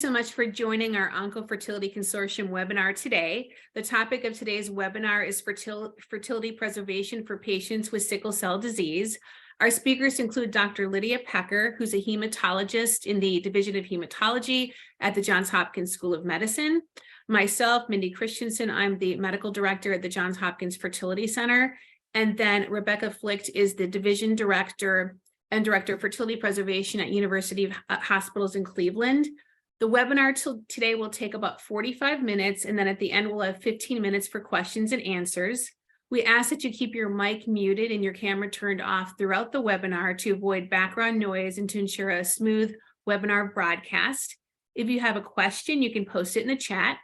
So much for joining our Oncofertility Consortium webinar today. The topic of today's webinar is fertility preservation for patients with sickle cell disease. Our speakers include Dr. Lydia Pecker, who's a hematologist in the Division of Hematology at the Johns Hopkins School of Medicine. Myself, Mindy Christianson, I'm the medical director at the Johns Hopkins Fertility Center. And then Rebecca Flyckt is the division director and director of fertility preservation at University of Hospitals in Cleveland. The webinar today will take about 45 minutes, and then at the end, we'll have 15 minutes for questions and answers. We ask that you keep your mic muted and your camera turned off throughout the webinar to avoid background noise and to ensure a smooth webinar broadcast. If you have a question, you can post it in the chat.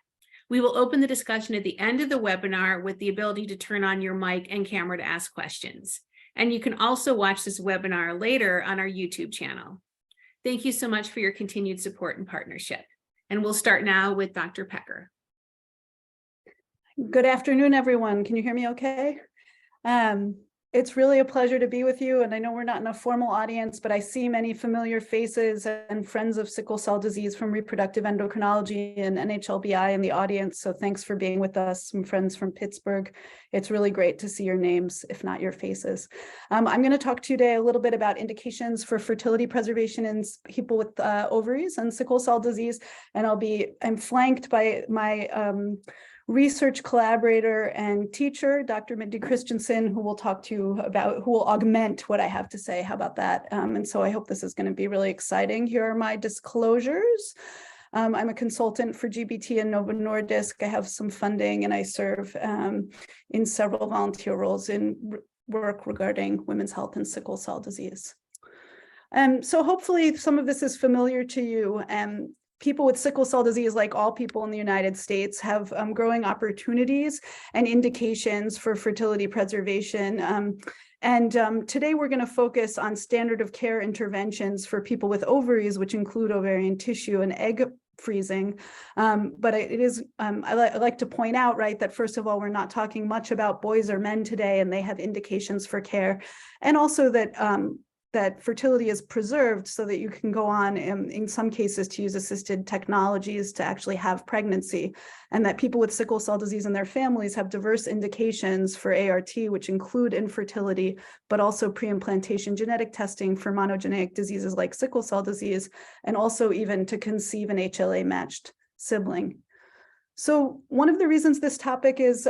We will open the discussion at the end of the webinar with the ability to turn on your mic and camera to ask questions. And you can also watch this webinar later on our YouTube channel. Thank you so much for your continued support and partnership. And we'll start now with Dr. Pecker. Good afternoon, everyone. Can you hear me okay? It's really a pleasure to be with you. And I know we're not in a formal audience, but I see many familiar faces and friends of sickle cell disease from reproductive endocrinology and NHLBI in the audience. So thanks for being with us, some friends from Pittsburgh. It's really great to see your names, if not your faces. I'm going to talk to you today a little bit about indications for fertility preservation in people with ovaries and sickle cell disease. And I'm flanked by my research collaborator and teacher, Dr. Mindy Christianson, who will augment what I have to say. How about that? And so I hope this is going to be really exciting. Here are my disclosures. I'm a consultant for GBT and Novo Nordisk. I have some funding and I serve in several volunteer roles in work regarding women's health and sickle cell disease. So hopefully some of this is familiar to you. People with sickle cell disease, like all people in the United States, have growing opportunities and indications for fertility preservation. Today we're going to focus on standard of care interventions for people with ovaries, which include ovarian tissue and egg freezing. But I like to point out, right, that first of all, we're not talking much about boys or men today, and they have indications for care. And also that fertility is preserved so that you can go on in some cases to use assisted technologies to actually have pregnancy, and that people with sickle cell disease and their families have diverse indications for ART, which include infertility, but also pre-implantation genetic testing for monogenic diseases like sickle cell disease, and also even to conceive an HLA-matched sibling. So one of the reasons this topic is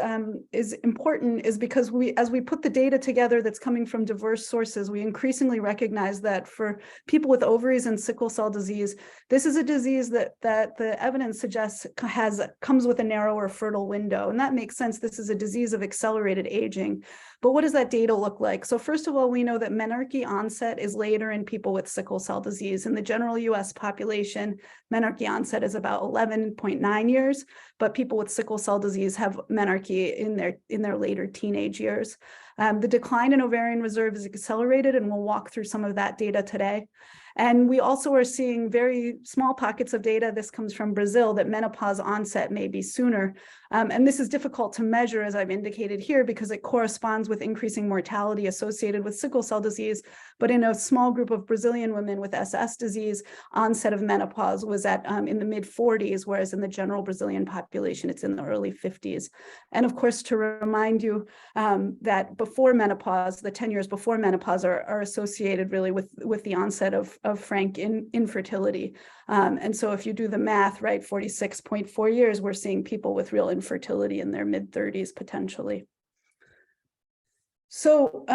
important is because as we put the data together that's coming from diverse sources, we increasingly recognize that for people with ovaries and sickle cell disease, this is a disease that the evidence suggests comes with a narrower fertile window. And that makes sense. This is a disease of accelerated aging. But what does that data look like? So first of all, we know that menarche onset is later in people with sickle cell disease. In the general US population, menarche onset is about 11.9 years, but people with sickle cell disease have menarche in their later teenage years. The decline in ovarian reserve is accelerated, and we'll walk through some of that data today. And we also are seeing very small pockets of data. This comes from Brazil, that menopause onset may be sooner. And this is difficult to measure, as I've indicated here, because it corresponds with increasing mortality associated with sickle cell disease. But in a small group of Brazilian women with SS disease, onset of menopause was in the mid-40s, whereas in the general Brazilian population, it's in the early 50s. And of course, to remind you that before menopause, the 10 years before menopause are associated really with the onset of frank infertility. And so if you do the math, right, 46.4 years, we're seeing people with real infertility in their mid-30s potentially. So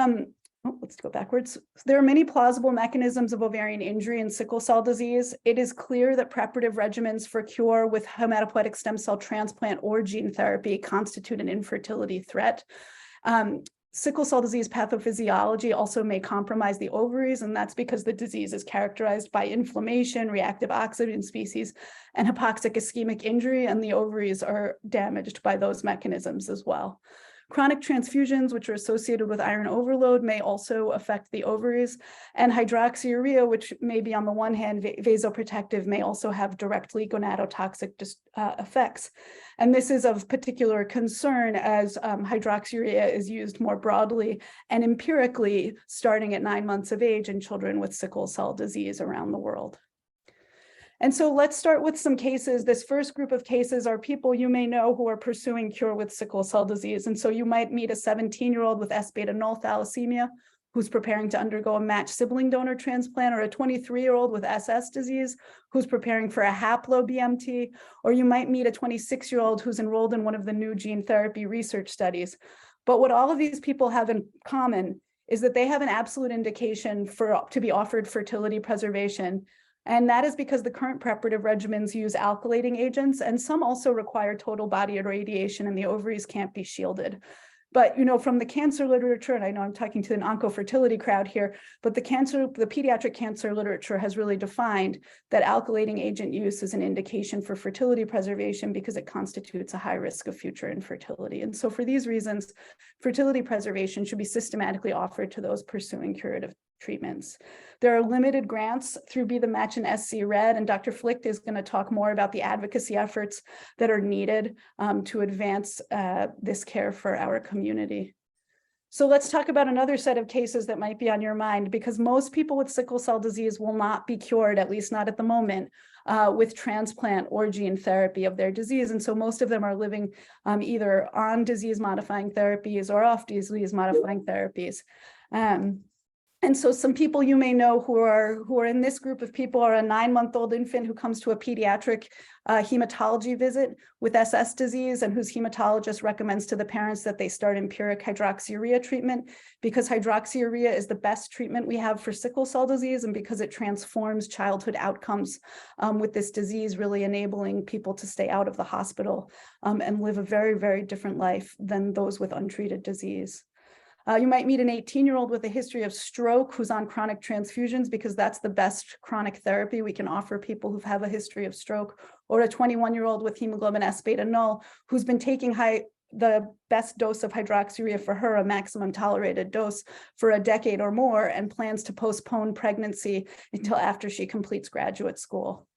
let's go backwards. There are many plausible mechanisms of ovarian injury in sickle cell disease. It is clear that preparative regimens for cure with hematopoietic stem cell transplant or gene therapy constitute an infertility threat. Sickle cell disease pathophysiology also may compromise the ovaries, and that's because the disease is characterized by inflammation, reactive oxygen species, and hypoxic ischemic injury, and the ovaries are damaged by those mechanisms as well. Chronic transfusions, which are associated with iron overload, may also affect the ovaries, and hydroxyurea, which may be on the one hand vasoprotective, may also have directly gonadotoxic effects. And this is of particular concern as hydroxyurea is used more broadly and empirically starting at 9 months of age in children with sickle cell disease around the world. And so let's start with some cases. This first group of cases are people you may know who are pursuing cure with sickle cell disease. And so you might meet a 17-year-old with S beta null thalassemia who's preparing to undergo a matched sibling donor transplant, or a 23-year-old with SS disease who's preparing for a haplo BMT, or you might meet a 26-year-old who's enrolled in one of the new gene therapy research studies. But what all of these people have in common is that they have an absolute indication to be offered fertility preservation. And that is because the current preparative regimens use alkylating agents, and some also require total body irradiation, and the ovaries can't be shielded. But, from the cancer literature, and I know I'm talking to an oncofertility crowd here, but the pediatric cancer literature has really defined that alkylating agent use is an indication for fertility preservation because it constitutes a high risk of future infertility. And so for these reasons, fertility preservation should be systematically offered to those pursuing curative treatments. There are limited grants through Be the Match and SC Red, and Dr. Flyckt is going to talk more about the advocacy efforts that are needed to advance this care for our community. So let's talk about another set of cases that might be on your mind, because most people with sickle cell disease will not be cured, at least not at the moment, with transplant or gene therapy of their disease. And so most of them are living either on disease-modifying therapies or off disease-modifying therapies. And so some people you may know who are in this group of people are a 9-month-old infant who comes to a pediatric hematology visit with SS disease, and whose hematologist recommends to the parents that they start empiric hydroxyurea treatment, because hydroxyurea is the best treatment we have for sickle cell disease, and because it transforms childhood outcomes with this disease, really enabling people to stay out of the hospital and live a very, very different life than those with untreated disease. You might meet an 18-year-old with a history of stroke who's on chronic transfusions, because that's the best chronic therapy we can offer people who have a history of stroke, or a 21-year-old with hemoglobin S beta null who's been taking the best dose of hydroxyurea for her, a maximum tolerated dose, for a decade or more, and plans to postpone pregnancy until after she completes graduate school.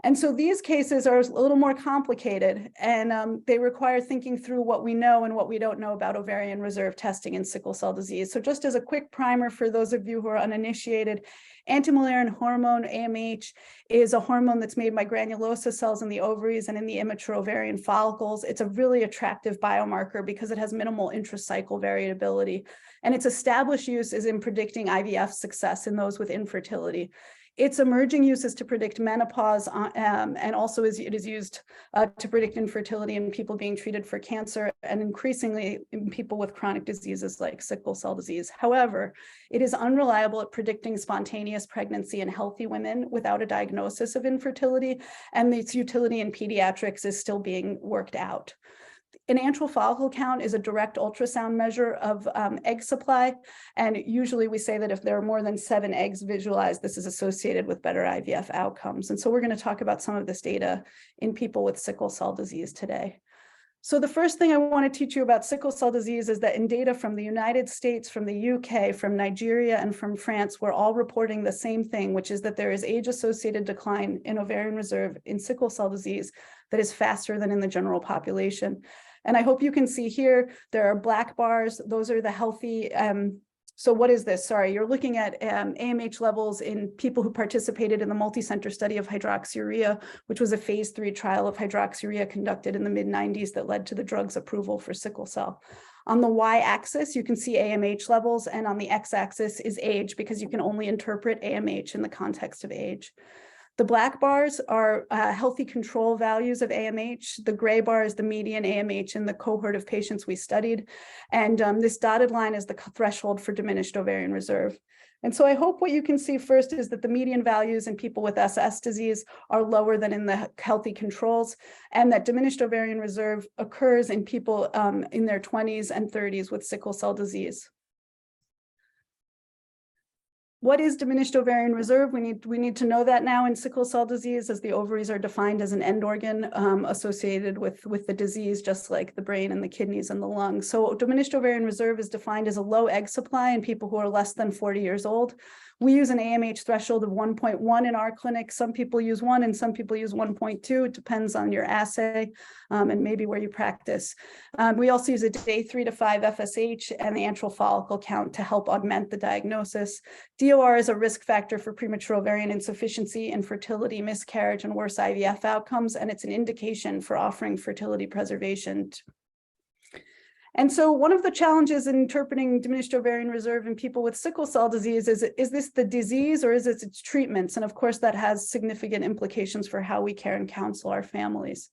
And so these cases are a little more complicated, and they require thinking through what we know and what we don't know about ovarian reserve testing in sickle cell disease. So just as a quick primer for those of you who are uninitiated, anti-Mullerian hormone, AMH, is a hormone that's made by granulosa cells in the ovaries and in the immature ovarian follicles. It's a really attractive biomarker because it has minimal intracycle variability, and its established use is in predicting IVF success in those with infertility. Its emerging use is to predict menopause, and also it is used to predict infertility in people being treated for cancer, and increasingly in people with chronic diseases like sickle cell disease. However, it is unreliable at predicting spontaneous pregnancy in healthy women without a diagnosis of infertility, and its utility in pediatrics is still being worked out. An antral follicle count is a direct ultrasound measure of egg supply, and usually we say that if there are more than 7 eggs visualized, this is associated with better IVF outcomes. And so we're going to talk about some of this data in people with sickle cell disease today. So the first thing I want to teach you about sickle cell disease is that in data from the United States, from the UK, from Nigeria, and from France, we're all reporting the same thing, which is that there is age-associated decline in ovarian reserve in sickle cell disease that is faster than in the general population. And I hope you can see here, there are black bars. Those are the healthy. So what is this? Sorry, you're looking at AMH levels in people who participated in the multi-center study of hydroxyurea, which was a phase 3 trial of hydroxyurea conducted in the mid-90s that led to the drug's approval for sickle cell. On the y-axis, you can see AMH levels, and on the x-axis is age, because you can only interpret AMH in the context of age. The black bars are healthy control values of AMH. The gray bar is the median AMH in the cohort of patients we studied. And this dotted line is the threshold for diminished ovarian reserve. And so I hope what you can see first is that the median values in people with SS disease are lower than in the healthy controls, and that diminished ovarian reserve occurs in people in their 20s and 30s with sickle cell disease. What is diminished ovarian reserve? We need to know that now in sickle cell disease, as the ovaries are defined as an end organ associated with the disease, just like the brain and the kidneys and the lungs. So diminished ovarian reserve is defined as a low egg supply in people who are less than 40 years old, We use an AMH threshold of 1.1 in our clinic. Some people use 1 and some people use 1.2. It depends on your assay and maybe where you practice. We also use a day 3 to 5 FSH and the antral follicle count to help augment the diagnosis. DOR is a risk factor for premature ovarian insufficiency, infertility, miscarriage, and worse IVF outcomes, and it's an indication for offering fertility preservation. And so one of the challenges in interpreting diminished ovarian reserve in people with sickle cell disease is this the disease or is it its treatments? And of course, that has significant implications for how we care and counsel our families.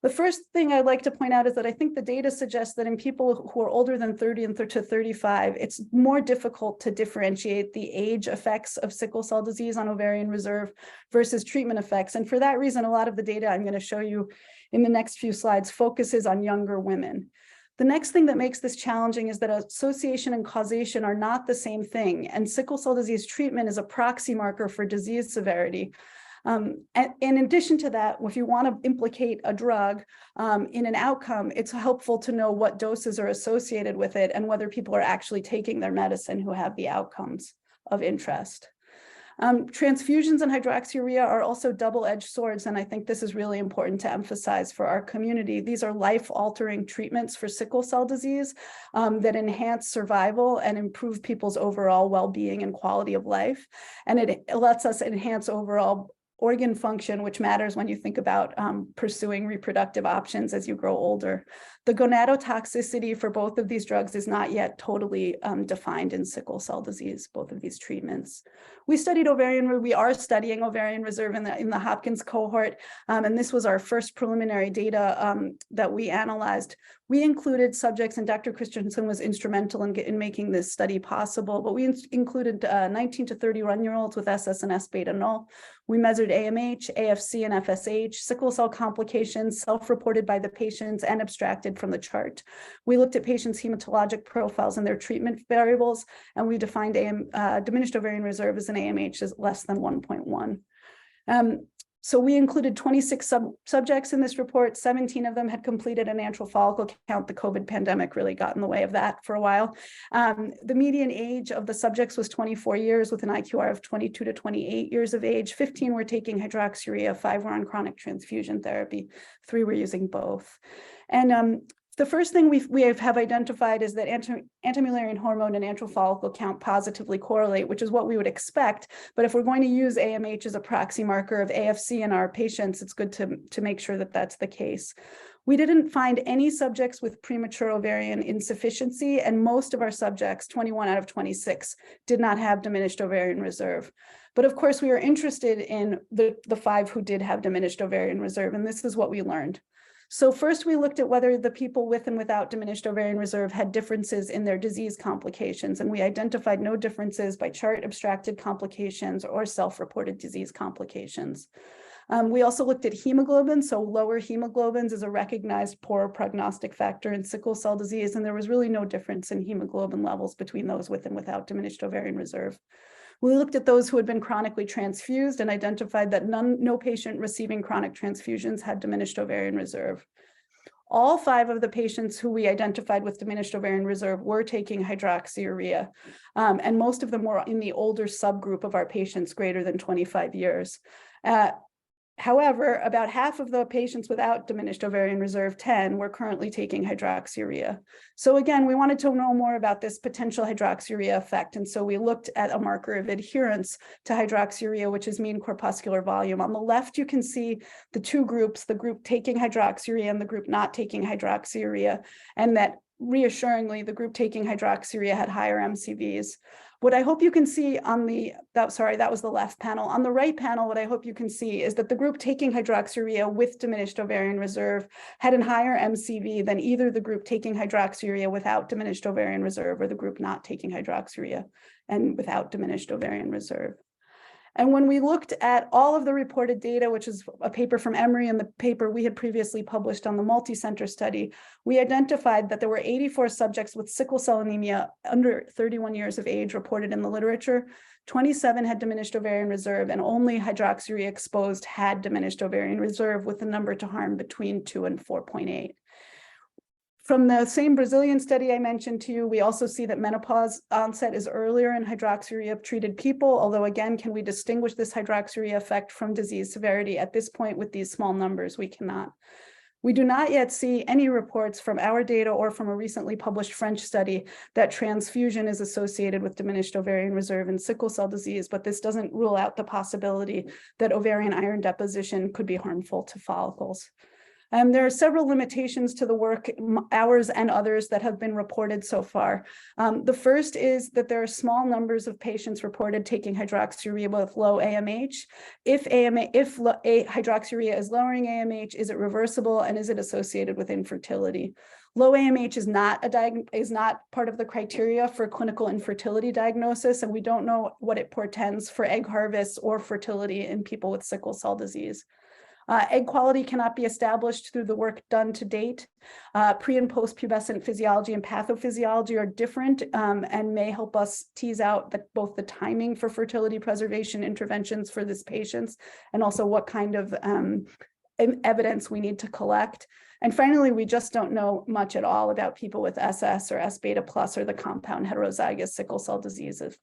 The first thing I'd like to point out is that I think the data suggests that in people who are older than 30 and to 35, it's more difficult to differentiate the age effects of sickle cell disease on ovarian reserve versus treatment effects. And for that reason, a lot of the data I'm going to show you in the next few slides focuses on younger women. The next thing that makes this challenging is that association and causation are not the same thing, and sickle cell disease treatment is a proxy marker for disease severity. And in addition to that, if you want to implicate a drug in an outcome, it's helpful to know what doses are associated with it and whether people are actually taking their medicine who have the outcomes of interest. Transfusions and hydroxyurea are also double-edged swords, and I think this is really important to emphasize for our community. These are life-altering treatments for sickle cell disease that enhance survival and improve people's overall well-being and quality of life, and it lets us enhance overall organ function, which matters when you think about pursuing reproductive options as you grow older. The gonadotoxicity for both of these drugs is not yet totally defined in sickle cell disease, both of these treatments. We are studying ovarian reserve in the Hopkins cohort, and this was our first preliminary data that we analyzed. We included subjects, and Dr. Christianson was instrumental in making this study possible, but we included 19 to 31-year-olds with SS and S beta null. We measured AMH, AFC, and FSH, sickle cell complications self-reported by the patients and abstracted from the chart. We looked at patients' hematologic profiles and their treatment variables, and we defined diminished ovarian reserve as an AMH as less than 1.1. So we included 26 subjects in this report. 17 of them had completed an antral follicle count. The COVID pandemic really got in the way of that for a while. The median age of the subjects was 24 years with an IQR of 22 to 28 years of age. 15 were taking hydroxyurea, 5 were on chronic transfusion therapy, 3 were using both. And the first thing we have identified is that anti-Mullerian hormone and antral follicle count positively correlate, which is what we would expect. But if we're going to use AMH as a proxy marker of AFC in our patients, it's good to make sure that that's the case. We didn't find any subjects with premature ovarian insufficiency, and most of our subjects, 21 out of 26, did not have diminished ovarian reserve. But of course, we are interested in the 5 who did have diminished ovarian reserve, and this is what we learned. So first, we looked at whether the people with and without diminished ovarian reserve had differences in their disease complications, and we identified no differences by chart abstracted complications or self-reported disease complications. We also looked at hemoglobin, so lower hemoglobins is a recognized poor prognostic factor in sickle cell disease, and there was really no difference in hemoglobin levels between those with and without diminished ovarian reserve. We looked at those who had been chronically transfused and identified that no patient receiving chronic transfusions had diminished ovarian reserve. All 5 of the patients who we identified with diminished ovarian reserve were taking hydroxyurea, and most of them were in the older subgroup of our patients greater than 25 years. However, about half of the patients without diminished ovarian reserve, 10, were currently taking hydroxyurea. So again, we wanted to know more about this potential hydroxyurea effect. And so we looked at a marker of adherence to hydroxyurea, which is mean corpuscular volume. On the left, you can see the 2 groups, the group taking hydroxyurea and the group not taking hydroxyurea, and that reassuringly, the group taking hydroxyurea had higher MCVs. What I hope you can see on that was the left panel. On the right panel, what I hope you can see is that the group taking hydroxyurea with diminished ovarian reserve had a higher MCV than either the group taking hydroxyurea without diminished ovarian reserve or the group not taking hydroxyurea and without diminished ovarian reserve. And when we looked at all of the reported data, which is a paper from Emory and the paper we had previously published on the multi-center study, we identified that there were 84 subjects with sickle cell anemia under 31 years of age reported in the literature. 27 had diminished ovarian reserve, and only hydroxyurea exposed had diminished ovarian reserve with the number to harm between 2 and 4.8. From the same Brazilian study I mentioned to you, we also see that menopause onset is earlier in hydroxyurea-treated people, although again, can we distinguish this hydroxyurea effect from disease severity? At this point, with these small numbers, we cannot. We do not yet see any reports from our data or from a recently published French study that transfusion is associated with diminished ovarian reserve in sickle cell disease, but this doesn't rule out the possibility that ovarian iron deposition could be harmful to follicles. There are several limitations to the work, ours and others, that have been reported so far. The first is that there are small numbers of patients reported taking hydroxyurea with low AMH. If hydroxyurea is lowering AMH, is it reversible, and is it associated with infertility? Low AMH is not part of the criteria for clinical infertility diagnosis, and we don't know what it portends for egg harvest or fertility in people with sickle cell disease. Egg quality cannot be established through the work done to date. Pre and post-pubescent physiology and pathophysiology are different and may help us tease out both the timing for fertility preservation interventions for these patients and also what kind of evidence we need to collect. And finally, we just don't know much at all about people with SS or S beta plus or the compound heterozygous sickle cell diseases.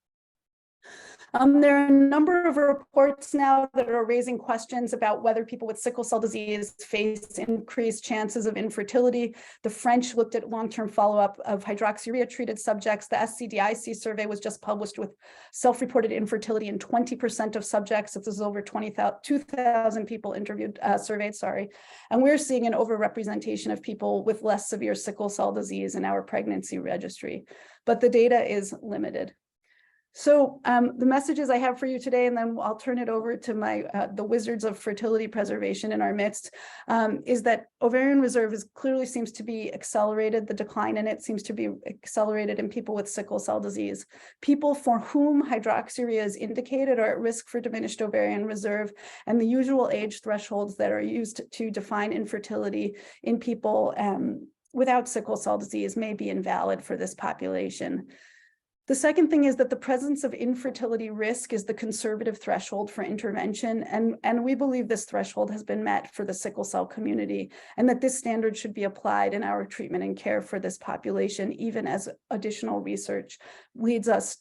There are a number of reports now that are raising questions about whether people with sickle cell disease face increased chances of infertility. The French looked at long-term follow-up of hydroxyurea-treated subjects. The SCD survey was just published with self-reported infertility in 20% of subjects. This is over 2,000 people interviewed, surveyed, sorry. And we're seeing an overrepresentation of people with less severe sickle cell disease in our pregnancy registry, but the data is limited. So the messages I have for you today, and then I'll turn it over to the wizards of fertility preservation in our midst, is that ovarian reserve clearly seems to be accelerated. The decline in it seems to be accelerated in people with sickle cell disease. People for whom hydroxyurea is indicated are at risk for diminished ovarian reserve, and the usual age thresholds that are used to define infertility in people without sickle cell disease may be invalid for this population. The second thing is that the presence of infertility risk is the conservative threshold for intervention, and we believe this threshold has been met for the sickle cell community, and that this standard should be applied in our treatment and care for this population, even as additional research leads us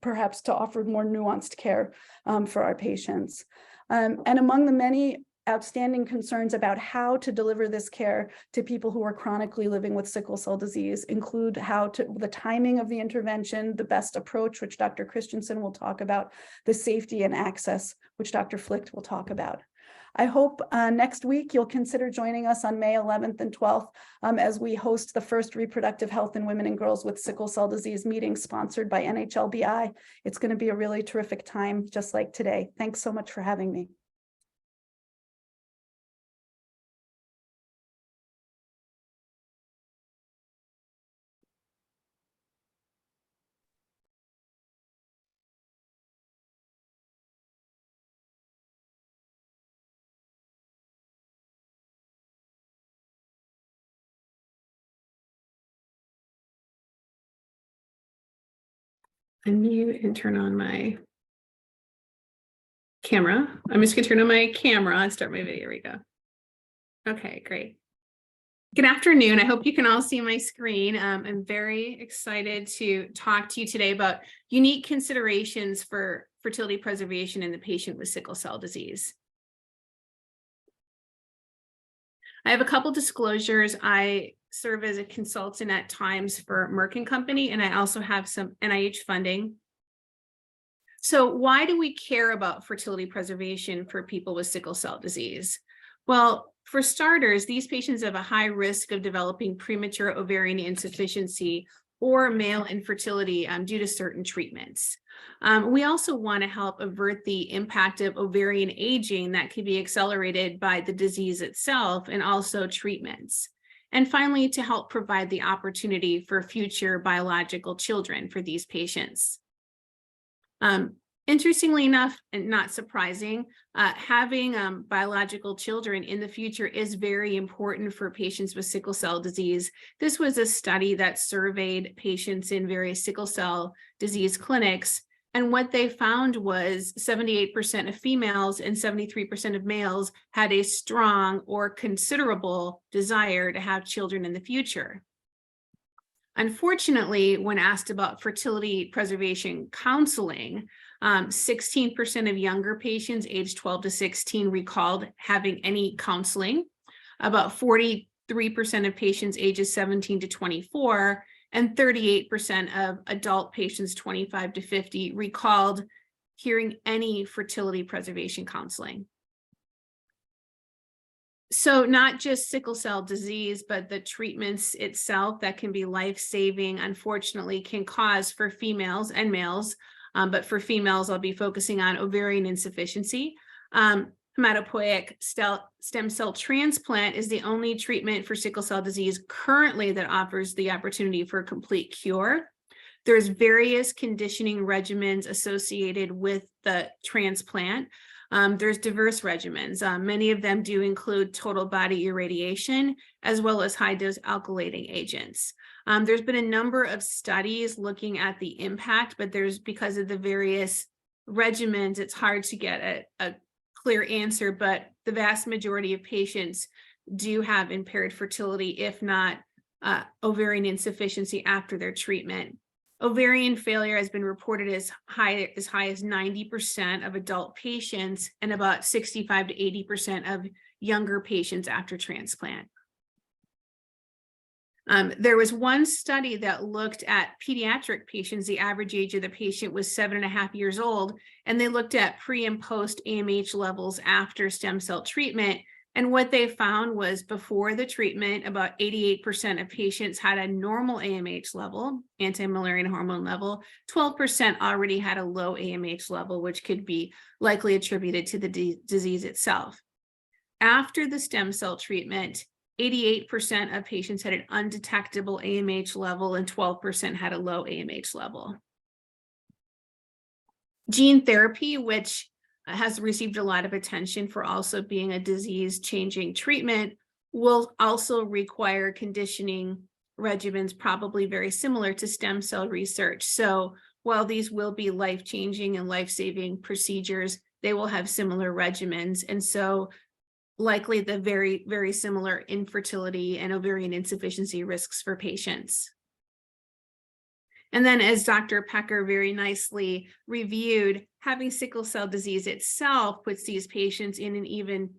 perhaps to offer more nuanced care for our patients. And among the many outstanding concerns about how to deliver this care to people who are chronically living with sickle cell disease include the timing of the intervention, the best approach, which Dr. Christianson will talk about, the safety and access, which Dr. Flyckt will talk about. I hope next week you'll consider joining us on May 11th and 12th as we host the first Reproductive Health in Women and Girls with Sickle Cell Disease meeting sponsored by NHLBI. It's going to be a really terrific time, just like today. Thanks so much for having me. Unmute and turn on my camera. I'm just gonna turn on my camera and start my video. Here we go. Okay, great. Good afternoon. I hope you can all see my screen. I'm very excited to talk to you today about unique considerations for fertility preservation in the patient with sickle cell disease. I have a couple disclosures. I serve as a consultant at times for Merck & Company, and I also have some NIH funding. So why do we care about fertility preservation for people with sickle cell disease? Well, for starters, these patients have a high risk of developing premature ovarian insufficiency or male infertility due to certain treatments. We also want to help avert the impact of ovarian aging that can be accelerated by the disease itself and also treatments. And finally, to help provide the opportunity for future biological children for these patients. Interestingly enough, and not surprising, having biological children in the future is very important for patients with sickle cell disease. This was a study that surveyed patients in various sickle cell disease clinics, and what they found was 78% of females and 73% of males had a strong or considerable desire to have children in the future. Unfortunately, when asked about fertility preservation counseling, 16% of younger patients aged 12 to 16 recalled having any counseling. About 43% of patients ages 17 to 24 and 38% of adult patients 25 to 50 recalled hearing any fertility preservation counseling. So not just sickle cell disease, but the treatments itself that can be life-saving, unfortunately, can cause for females and males, but for females, I'll be focusing on ovarian insufficiency. Hematopoietic stem cell transplant is the only treatment for sickle cell disease currently that offers the opportunity for a complete cure. There's various conditioning regimens associated with the transplant. There's diverse regimens. Many of them do include total body irradiation, as well as high-dose alkylating agents. There's been a number of studies looking at the impact, but because of the various regimens, it's hard to get a clear answer, but the vast majority of patients do have impaired fertility, if not ovarian insufficiency after their treatment. Ovarian failure has been reported as high as 90% of adult patients and about 65 to 80% of younger patients after transplant. There was one study that looked at pediatric patients. The average age of the patient was 7.5 years old, and they looked at pre and post AMH levels after stem cell treatment. And what they found was before the treatment, about 88% of patients had a normal AMH level, anti-Müllerian hormone level. 12% already had a low AMH level, which could be likely attributed to the disease itself. After the stem cell treatment, 88% of patients had an undetectable AMH level and 12% had a low AMH level. Gene therapy, which has received a lot of attention for also being a disease-changing treatment, will also require conditioning regimens probably very similar to stem cell research. So while these will be life-changing and life-saving procedures, they will have similar regimens. And so likely the very, very similar infertility and ovarian insufficiency risks for patients. And then, as Dr. Pecker very nicely reviewed, having sickle cell disease itself puts these patients in an even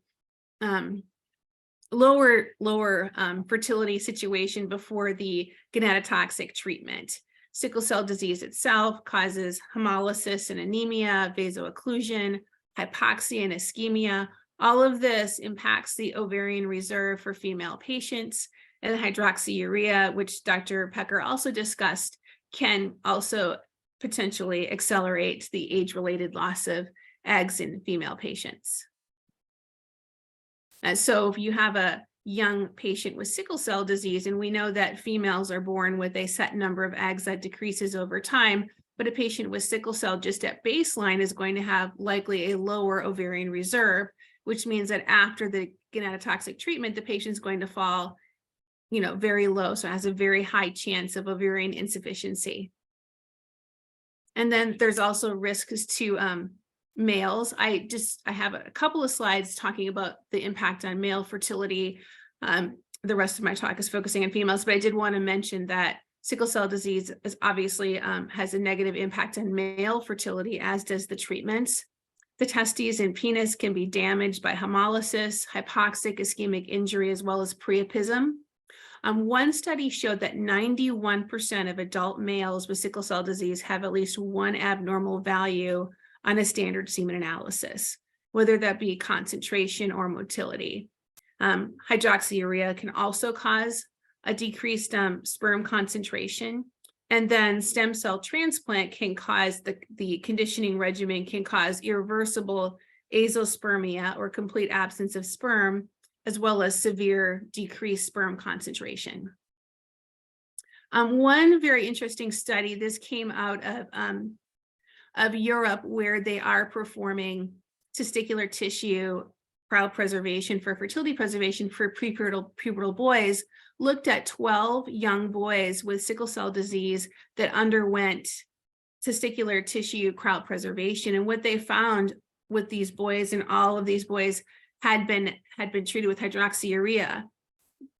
lower fertility situation before the gonatotoxic treatment. Sickle cell disease itself causes hemolysis and anemia, vaso-occlusion, hypoxia and ischemia. All of this impacts the ovarian reserve for female patients, and hydroxyurea, which Dr. Pecker also discussed, can also potentially accelerate the age-related loss of eggs in female patients. So if you have a young patient with sickle cell disease, and we know that females are born with a set number of eggs that decreases over time, but a patient with sickle cell just at baseline is going to have likely a lower ovarian reserve, which means that after the gonatotoxic treatment, the patient's going to fall very low, so it has a very high chance of ovarian insufficiency. And then there's also risks to males. I have a couple of slides talking about the impact on male fertility. The rest of my talk is focusing on females, but I did want to mention that sickle cell disease is obviously has a negative impact on male fertility, as does the treatments. The testes and penis can be damaged by hemolysis, hypoxic ischemic injury, as well as priapism. One study showed that 91% of adult males with sickle cell disease have at least one abnormal value on a standard semen analysis, whether that be concentration or motility. Hydroxyurea can also cause a decreased sperm concentration. And then stem cell transplant can cause, the conditioning regimen can cause irreversible azoospermia, or complete absence of sperm, as well as severe decreased sperm concentration. One very interesting study, this came out of Europe, where they are performing testicular tissue cryopreservation for fertility preservation for pubertal boys, looked at 12 young boys with sickle cell disease that underwent testicular tissue cryopreservation. And what they found with these boys, and all of these boys had been treated with hydroxyurea,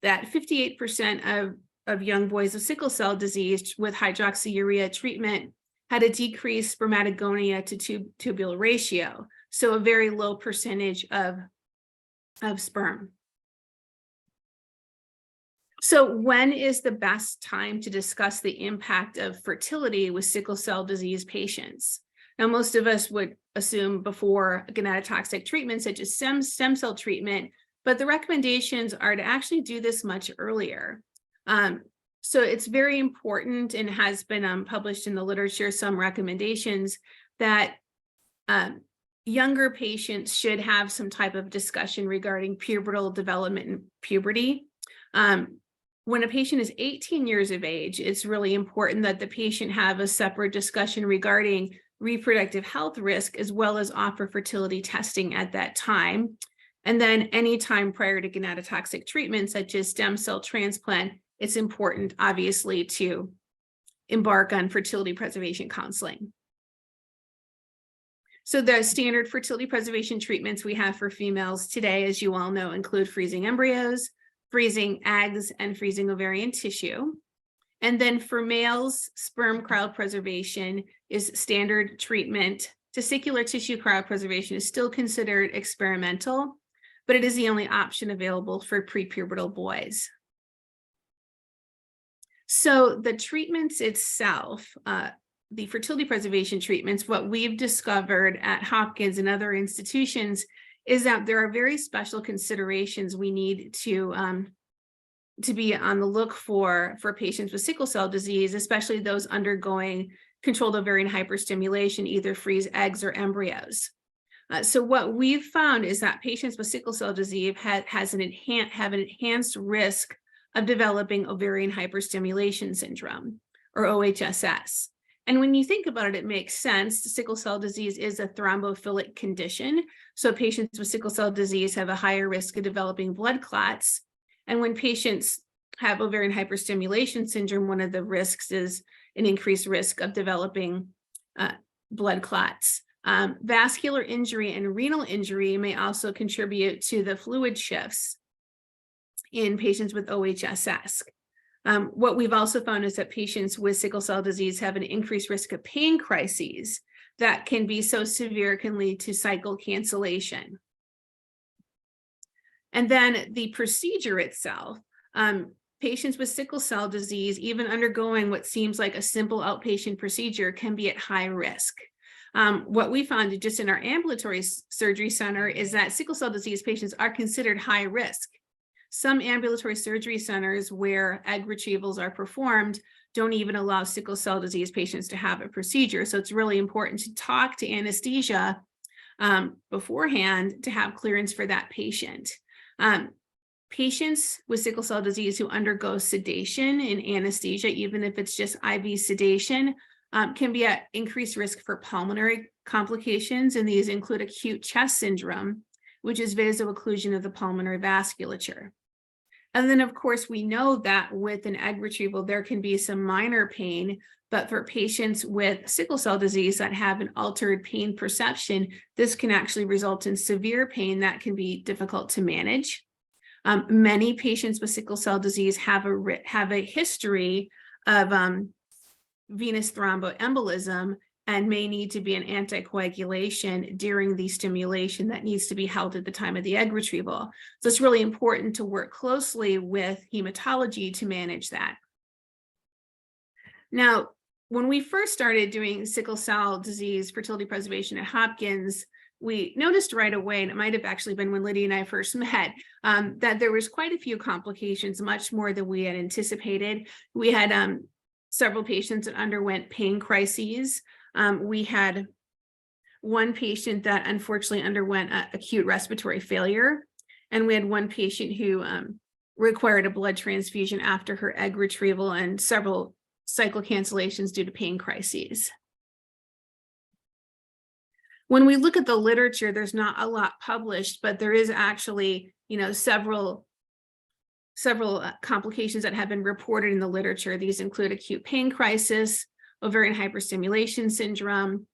that 58% of young boys with sickle cell disease with hydroxyurea treatment had a decreased spermatogonia to tubule ratio, so a very low percentage of sperm. So when is the best time to discuss the impact of fertility with sickle cell disease patients? Now, most of us would assume before gonatotoxic treatment, such as stem cell treatment, but the recommendations are to actually do this much earlier. So it's very important, and has been published in the literature, some recommendations that younger patients should have some type of discussion regarding pubertal development and puberty. When a patient is 18 years of age, it's really important that the patient have a separate discussion regarding reproductive health risk, as well as offer fertility testing at that time. And then any time prior to gonatotoxic treatment, such as stem cell transplant, it's important, obviously, to embark on fertility preservation counseling. So the standard fertility preservation treatments we have for females today, as you all know, include freezing embryos, freezing eggs, and freezing ovarian tissue. And then for males, sperm cryopreservation is standard treatment. Testicular tissue cryopreservation is still considered experimental, but it is the only option available for prepubertal boys. So the treatments itself, the fertility preservation treatments, what we've discovered at Hopkins and other institutions is that there are very special considerations we need to be on the look for patients with sickle cell disease, especially those undergoing controlled ovarian hyperstimulation, either freeze eggs or embryos. So what we've found is that patients with sickle cell disease have an enhanced risk of developing ovarian hyperstimulation syndrome, or OHSS. And when you think about it, it makes sense. Sickle cell disease is a thrombophilic condition. So patients with sickle cell disease have a higher risk of developing blood clots. And when patients have ovarian hyperstimulation syndrome, one of the risks is an increased risk of developing blood clots. Vascular injury and renal injury may also contribute to the fluid shifts in patients with OHSS. What we've also found is that patients with sickle cell disease have an increased risk of pain crises that can be so severe it can lead to cycle cancellation. And then the procedure itself, patients with sickle cell disease, even undergoing what seems like a simple outpatient procedure, can be at high risk. What we found just in our ambulatory surgery center is that sickle cell disease patients are considered high risk. Some ambulatory surgery centers where egg retrievals are performed don't even allow sickle cell disease patients to have a procedure. So it's really important to talk to anesthesia beforehand to have clearance for that patient. Patients with sickle cell disease who undergo sedation and anesthesia, even if it's just IV sedation, can be at increased risk for pulmonary complications, and these include acute chest syndrome, which is vaso-occlusion of the pulmonary vasculature. And then, of course, we know that with an egg retrieval, there can be some minor pain, but for patients with sickle cell disease that have an altered pain perception, this can actually result in severe pain that can be difficult to manage. Many patients with sickle cell disease have a history of venous thromboembolism and may need to be an anticoagulation during the stimulation that needs to be held at the time of the egg retrieval. So it's really important to work closely with hematology to manage that. Now, when we first started doing sickle cell disease fertility preservation at Hopkins, we noticed right away, and it might have actually been when Lydia and I first met, that there was quite a few complications, much more than we had anticipated. We had several patients that underwent pain crises. We had one patient that unfortunately underwent acute respiratory failure, and we had one patient who required a blood transfusion after her egg retrieval, and several cycle cancellations due to pain crises. When we look at the literature, there's not a lot published, but there is actually, several complications that have been reported in the literature. These include acute pain crisis, ovarian hyperstimulation syndrome,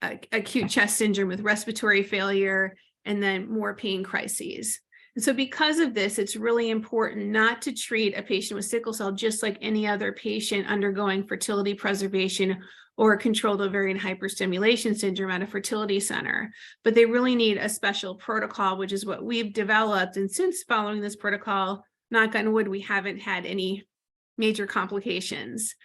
acute chest syndrome with respiratory failure, and then more pain crises. And so because of this, it's really important not to treat a patient with sickle cell just like any other patient undergoing fertility preservation or controlled ovarian hyperstimulation syndrome at a fertility center, but they really need a special protocol, which is what we've developed. And since following this protocol, knock on wood, we haven't had any major complications.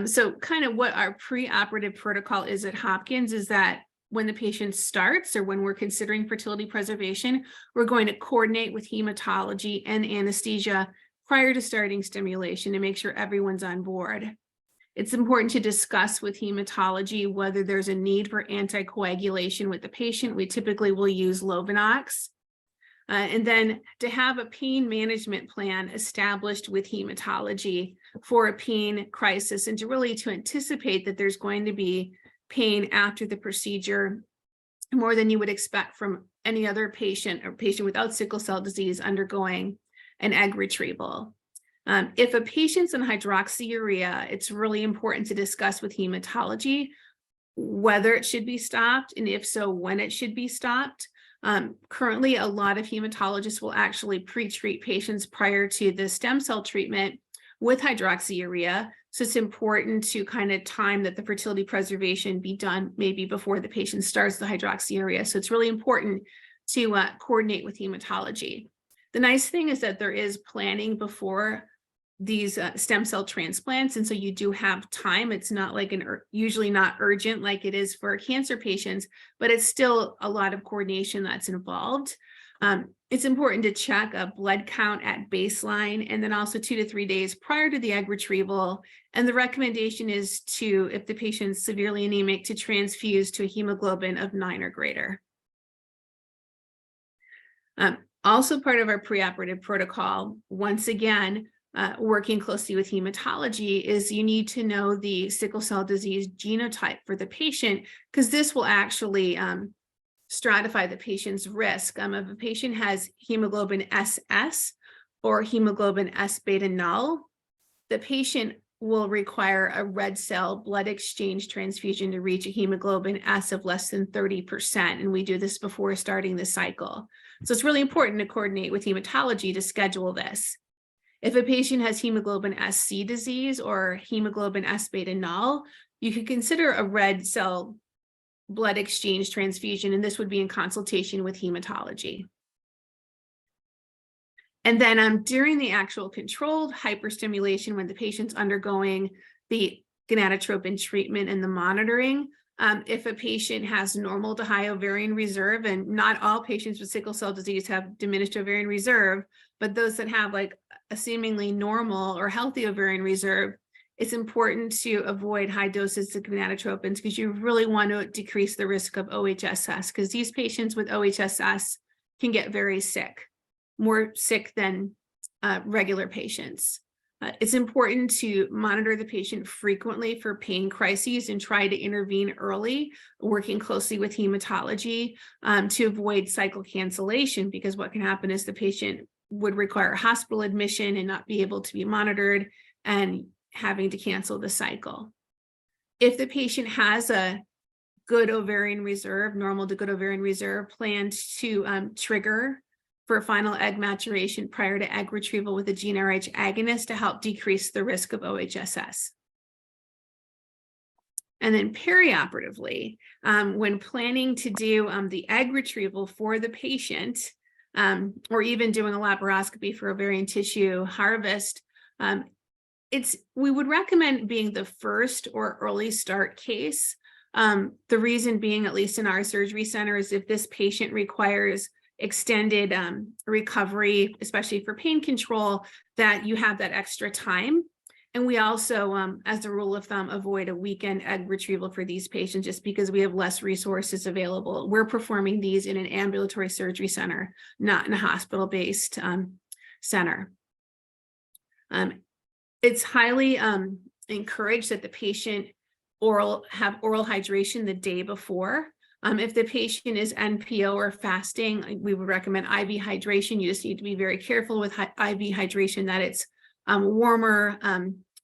So kind of what our preoperative protocol is at Hopkins is that when the patient starts or when we're considering fertility preservation, we're going to coordinate with hematology and anesthesia prior to starting stimulation to make sure everyone's on board. It's important to discuss with hematology whether there's a need for anticoagulation with the patient. We typically will use Lovenox. And then to have a pain management plan established with hematology for a pain crisis, and to really to anticipate that there's going to be pain after the procedure, more than you would expect from any other patient or patient without sickle cell disease undergoing an egg retrieval. If a patient's on hydroxyurea, it's really important to discuss with hematology whether it should be stopped, and if so, when it should be stopped. Currently, a lot of hematologists will actually pre-treat patients prior to the stem cell treatment with hydroxyurea. So it's important to kind of time that the fertility preservation be done maybe before the patient starts the hydroxyurea. So it's really important to coordinate with hematology. The nice thing is that there is planning before these stem cell transplants, and so you do have time. It's not like usually not urgent like it is for cancer patients, but it's still a lot of coordination that's involved. It's important to check a blood count at baseline and then also 2 to 3 days prior to the egg retrieval. And the recommendation is to, if the patient's severely anemic, to transfuse to a hemoglobin of 9 or greater. Also part of our preoperative protocol, once again, working closely with hematology, is you need to know the sickle cell disease genotype for the patient, because this will actually stratify the patient's risk. If a patient has hemoglobin SS or hemoglobin S beta null, the patient will require a red cell blood exchange transfusion to reach a hemoglobin S of less than 30%. And we do this before starting the cycle. So it's really important to coordinate with hematology to schedule this. If a patient has hemoglobin SC disease or hemoglobin S beta null, you could consider a red cell blood exchange transfusion, and this would be in consultation with hematology. And then during the actual controlled hyperstimulation, when the patient's undergoing the gonadotropin treatment and the monitoring, if a patient has normal to high ovarian reserve, and not all patients with sickle cell disease have diminished ovarian reserve, but those that have like a seemingly normal or healthy ovarian reserve, it's important to avoid high doses of gonadotropins because you really want to decrease the risk of OHSS, because these patients with OHSS can get very sick, more sick than regular patients. It's important to monitor the patient frequently for pain crises and try to intervene early, working closely with hematology to avoid cycle cancellation, because what can happen is the patient would require hospital admission and not be able to be monitored and having to cancel the cycle. If the patient has a good ovarian reserve, normal to good ovarian reserve, planned to trigger for final egg maturation prior to egg retrieval with a GnRH agonist to help decrease the risk of OHSS. And then perioperatively, when planning to do the egg retrieval for the patient, or even doing a laparoscopy for ovarian tissue harvest, we would recommend being the first or early start case. The reason being, at least in our surgery center, is if this patient requires extended recovery, especially for pain control, that you have that extra time. And we also, as a rule of thumb, avoid a weekend egg retrieval for these patients just because we have less resources available. We're performing these in an ambulatory surgery center, not in a hospital-based center. It's highly encouraged that the patient have oral hydration the day before. If the patient is NPO or fasting, we would recommend IV hydration. You just need to be very careful with IV hydration, that it's warmer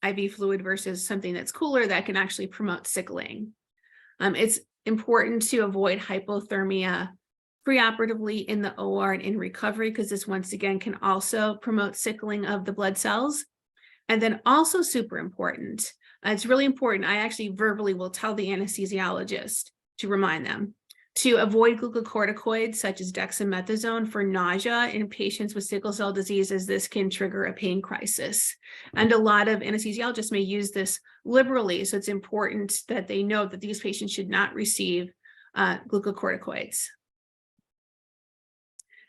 IV fluid versus something that's cooler that can actually promote sickling. It's important to avoid hypothermia preoperatively in the OR and in recovery, because this once again can also promote sickling of the blood cells. And then also super important, it's really important, I actually verbally will tell the anesthesiologist to remind them to avoid glucocorticoids such as dexamethasone for nausea in patients with sickle cell disease, as this can trigger a pain crisis. And a lot of anesthesiologists may use this liberally, so it's important that they know that these patients should not receive glucocorticoids.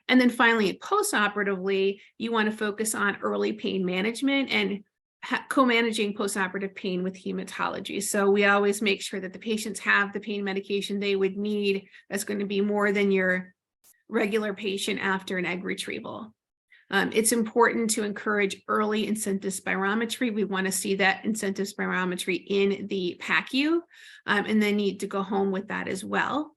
And then finally, postoperatively, you want to focus on early pain management and co-managing postoperative pain with hematology. So we always make sure that the patients have the pain medication they would need that's going to be more than your regular patient after an egg retrieval. It's important to encourage early incentive spirometry. We want to see that incentive spirometry in the PACU, and then need to go home with that as well.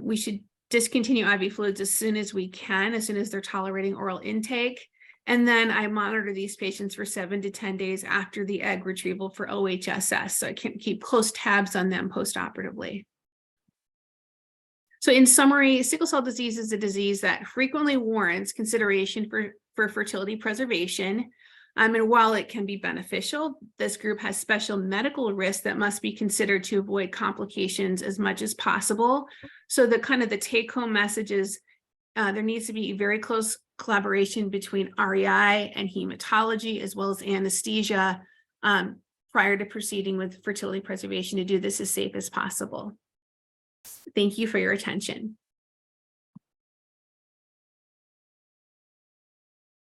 We should discontinue IV fluids as soon as we can, as soon as they're tolerating oral intake. And then I monitor these patients for 7 to 10 days after the egg retrieval for OHSS, so I can keep close tabs on them postoperatively. So in summary, sickle cell disease is a disease that frequently warrants consideration for fertility preservation. And while it can be beneficial, this group has special medical risks that must be considered to avoid complications as much as possible. So the take-home message is there needs to be very close collaboration between REI and hematology, as well as anesthesia, prior to proceeding with fertility preservation to do this as safe as possible. Thank you for your attention.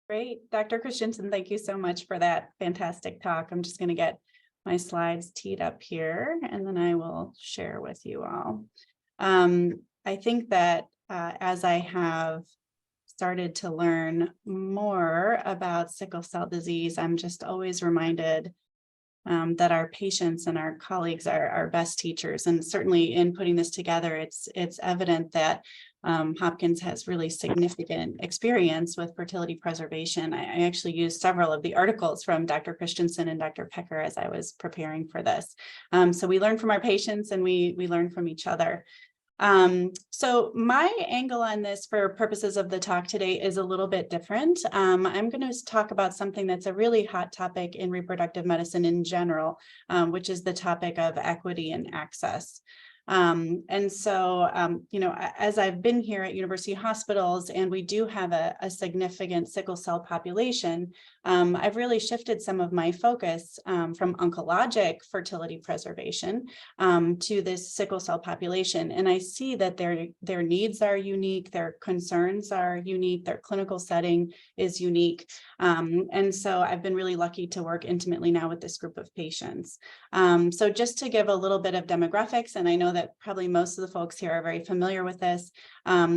Great. Dr. Christianson, thank you so much for that fantastic talk. I'm just going to get my slides teed up here, and then I will share with you all. I think that as I have started to learn more about sickle cell disease, I'm just always reminded that our patients and our colleagues are our best teachers. And certainly in putting this together, it's evident that Hopkins has really significant experience with fertility preservation. I actually used several of the articles from Dr. Christianson and Dr. Pecker as I was preparing for this. So we learn from our patients, and we learn from each other. So my angle on this for purposes of the talk today is a little bit different. I'm going to talk about something that's a really hot topic in reproductive medicine in general, which is the topic of equity and access. And so, you know, as I've been here at university hospitals, and we do have a significant sickle cell population, I've really shifted some of my focus from oncologic fertility preservation to this sickle cell population. And I see that their needs are unique, their concerns are unique, their clinical setting is unique. And so I've been really lucky to work intimately now with this group of patients. So just to give a little bit of demographics, and I know that probably most of the folks here are very familiar with this,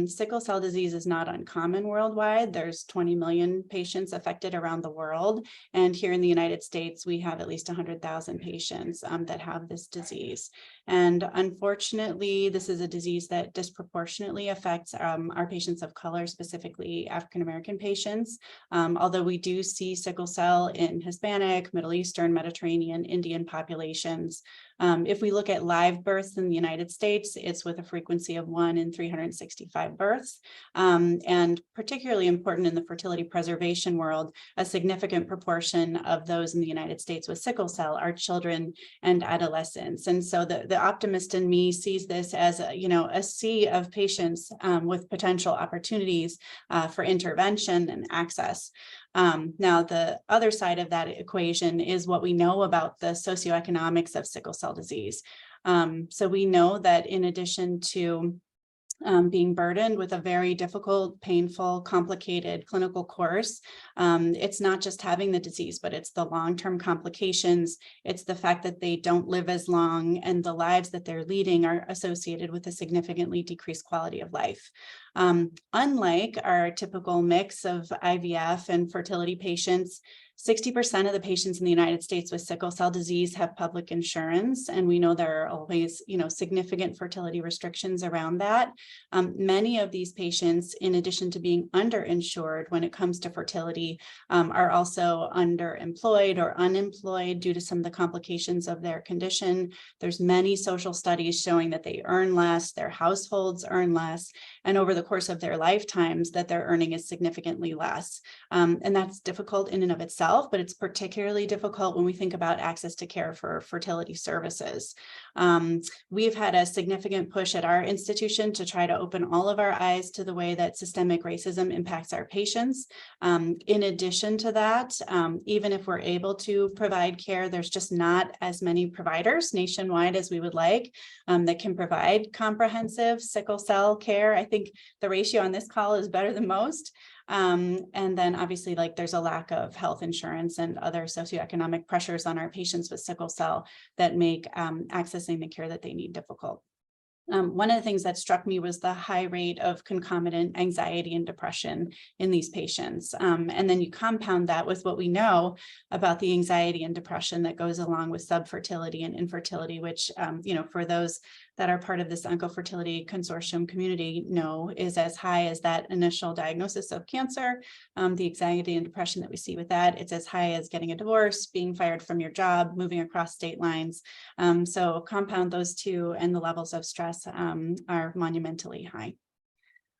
sickle cell disease is not uncommon worldwide. There's 20 million patients affected around the world. And here in the United States, we have at least 100,000 patients that have this disease. And unfortunately, this is a disease that disproportionately affects our patients of color, specifically African-American patients. Although we do see sickle cell in Hispanic, Middle Eastern, Mediterranean, Indian populations. If we look at live births in the United States, it's with a frequency of 1 in 365 births. And particularly important in the fertility preservation world, a significant proportion of those in the United States with sickle cell are children and adolescents. And so the optimist in me sees this as a sea of patients with potential opportunities for intervention and access. Now, the other side of that equation is what we know about the socioeconomics of sickle cell disease. So we know that in addition to being burdened with a very difficult, painful, complicated clinical course, it's not just having the disease, but it's the long-term complications. It's the fact that they don't live as long, and the lives that they're leading are associated with a significantly decreased quality of life. Unlike our typical mix of IVF and fertility patients, 60% of the patients in the United States with sickle cell disease have public insurance, and we know there are always, significant fertility restrictions around that. Many of these patients, in addition to being underinsured when it comes to fertility, are also underemployed or unemployed due to some of the complications of their condition. There's many social studies showing that they earn less, their households earn less, and over the course of their lifetimes that their earning is significantly less. And that's difficult in and of itself, but it's particularly difficult when we think about access to care for fertility services. We've had a significant push at our institution to try to open all of our eyes to the way that systemic racism impacts our patients. In addition to that, even if we're able to provide care, there's just not as many providers nationwide as we would like that can provide comprehensive sickle cell care. I think the ratio on this call is better than most. And then obviously, there's a lack of health insurance and other socioeconomic pressures on our patients with sickle cell that make accessing the care that they need difficult. One of the things that struck me was the high rate of concomitant anxiety and depression in these patients. And then you compound that with what we know about the anxiety and depression that goes along with subfertility and infertility, which, for those that are part of this Oncofertility Consortium community know is as high as that initial diagnosis of cancer, the anxiety and depression that we see with that. It's as high as getting a divorce, being fired from your job, moving across state lines. So compound those two and the levels of stress are monumentally high.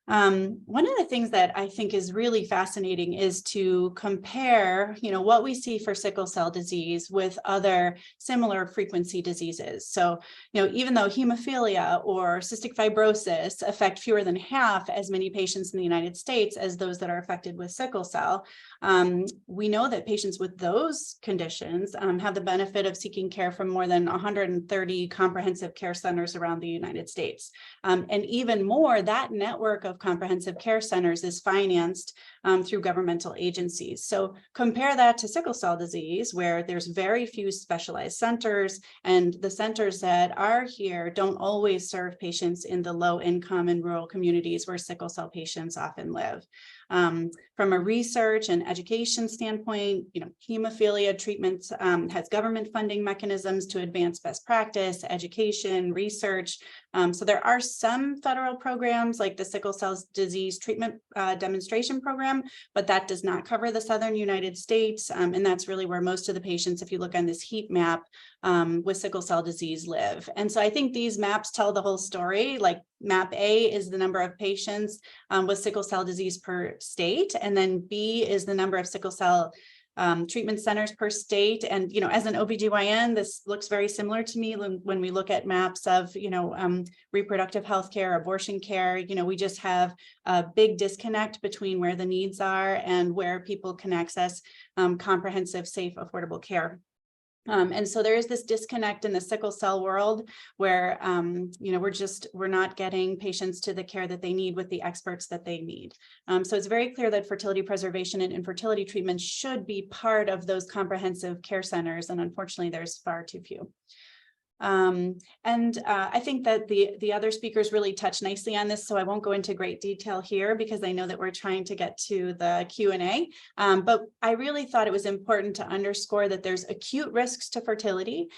One of the things that I think is really fascinating is to compare, what we see for sickle cell disease with other similar frequency diseases. So, even though hemophilia or cystic fibrosis affect fewer than half as many patients in the United States as those that are affected with sickle cell, we know that patients with those conditions have the benefit of seeking care from more than 130 comprehensive care centers around the United States. And even more, that network of comprehensive care centers is financed through governmental agencies. So compare that to sickle cell disease, where there's very few specialized centers, and the centers that are here don't always serve patients in the low income and rural communities where sickle cell patients often live. From a research and education standpoint, hemophilia treatment has government funding mechanisms to advance best practice, education, research. So there are some federal programs like the Sickle Cell Disease Treatment Demonstration Program, but that does not cover the Southern United States. And that's really where most of the patients, if you look on this heat map, with sickle cell disease live. And so I think these maps tell the whole story. Like map A is the number of patients with sickle cell disease per state, and then B is the number of sickle cell treatment centers per state. And, as an OBGYN, this looks very similar to me when we look at maps of, reproductive health care, abortion care. We just have a big disconnect between where the needs are and where people can access comprehensive, safe, affordable care. And so there is this disconnect in the sickle cell world where, we're not getting patients to the care that they need with the experts that they need. So it's very clear that fertility preservation and infertility treatment should be part of those comprehensive care centers. And unfortunately, there's far too few. I think that the other speakers really touched nicely on this, so I won't go into great detail here because I know that we're trying to get to the Q&A. But I really thought it was important to underscore that there's acute risks to fertility.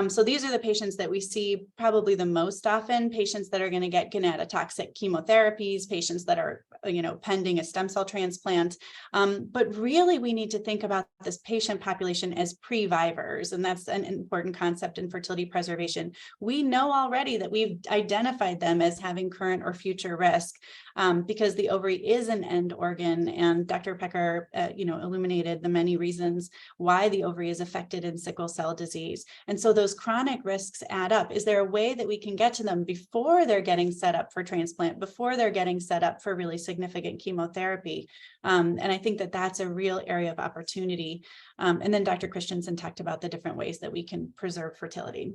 So these are the patients that we see probably the most often, patients that are going to get gonatotoxic chemotherapies, patients that are, pending a stem cell transplant. But really, we need to think about this patient population as pre-vivors, and that's an important concept in fertility preservation. We know already that we've identified them as having current or future risk because the ovary is an end organ, and Dr. Pecker, illuminated the many reasons why the ovary is affected in sickle cell disease. And so those chronic risks add up. Is there a way that we can get to them before they're getting set up for transplant, before they're getting set up for really significant chemotherapy? And I think that that's a real area of opportunity. And then Dr. Christianson talked about the different ways that we can preserve fertility.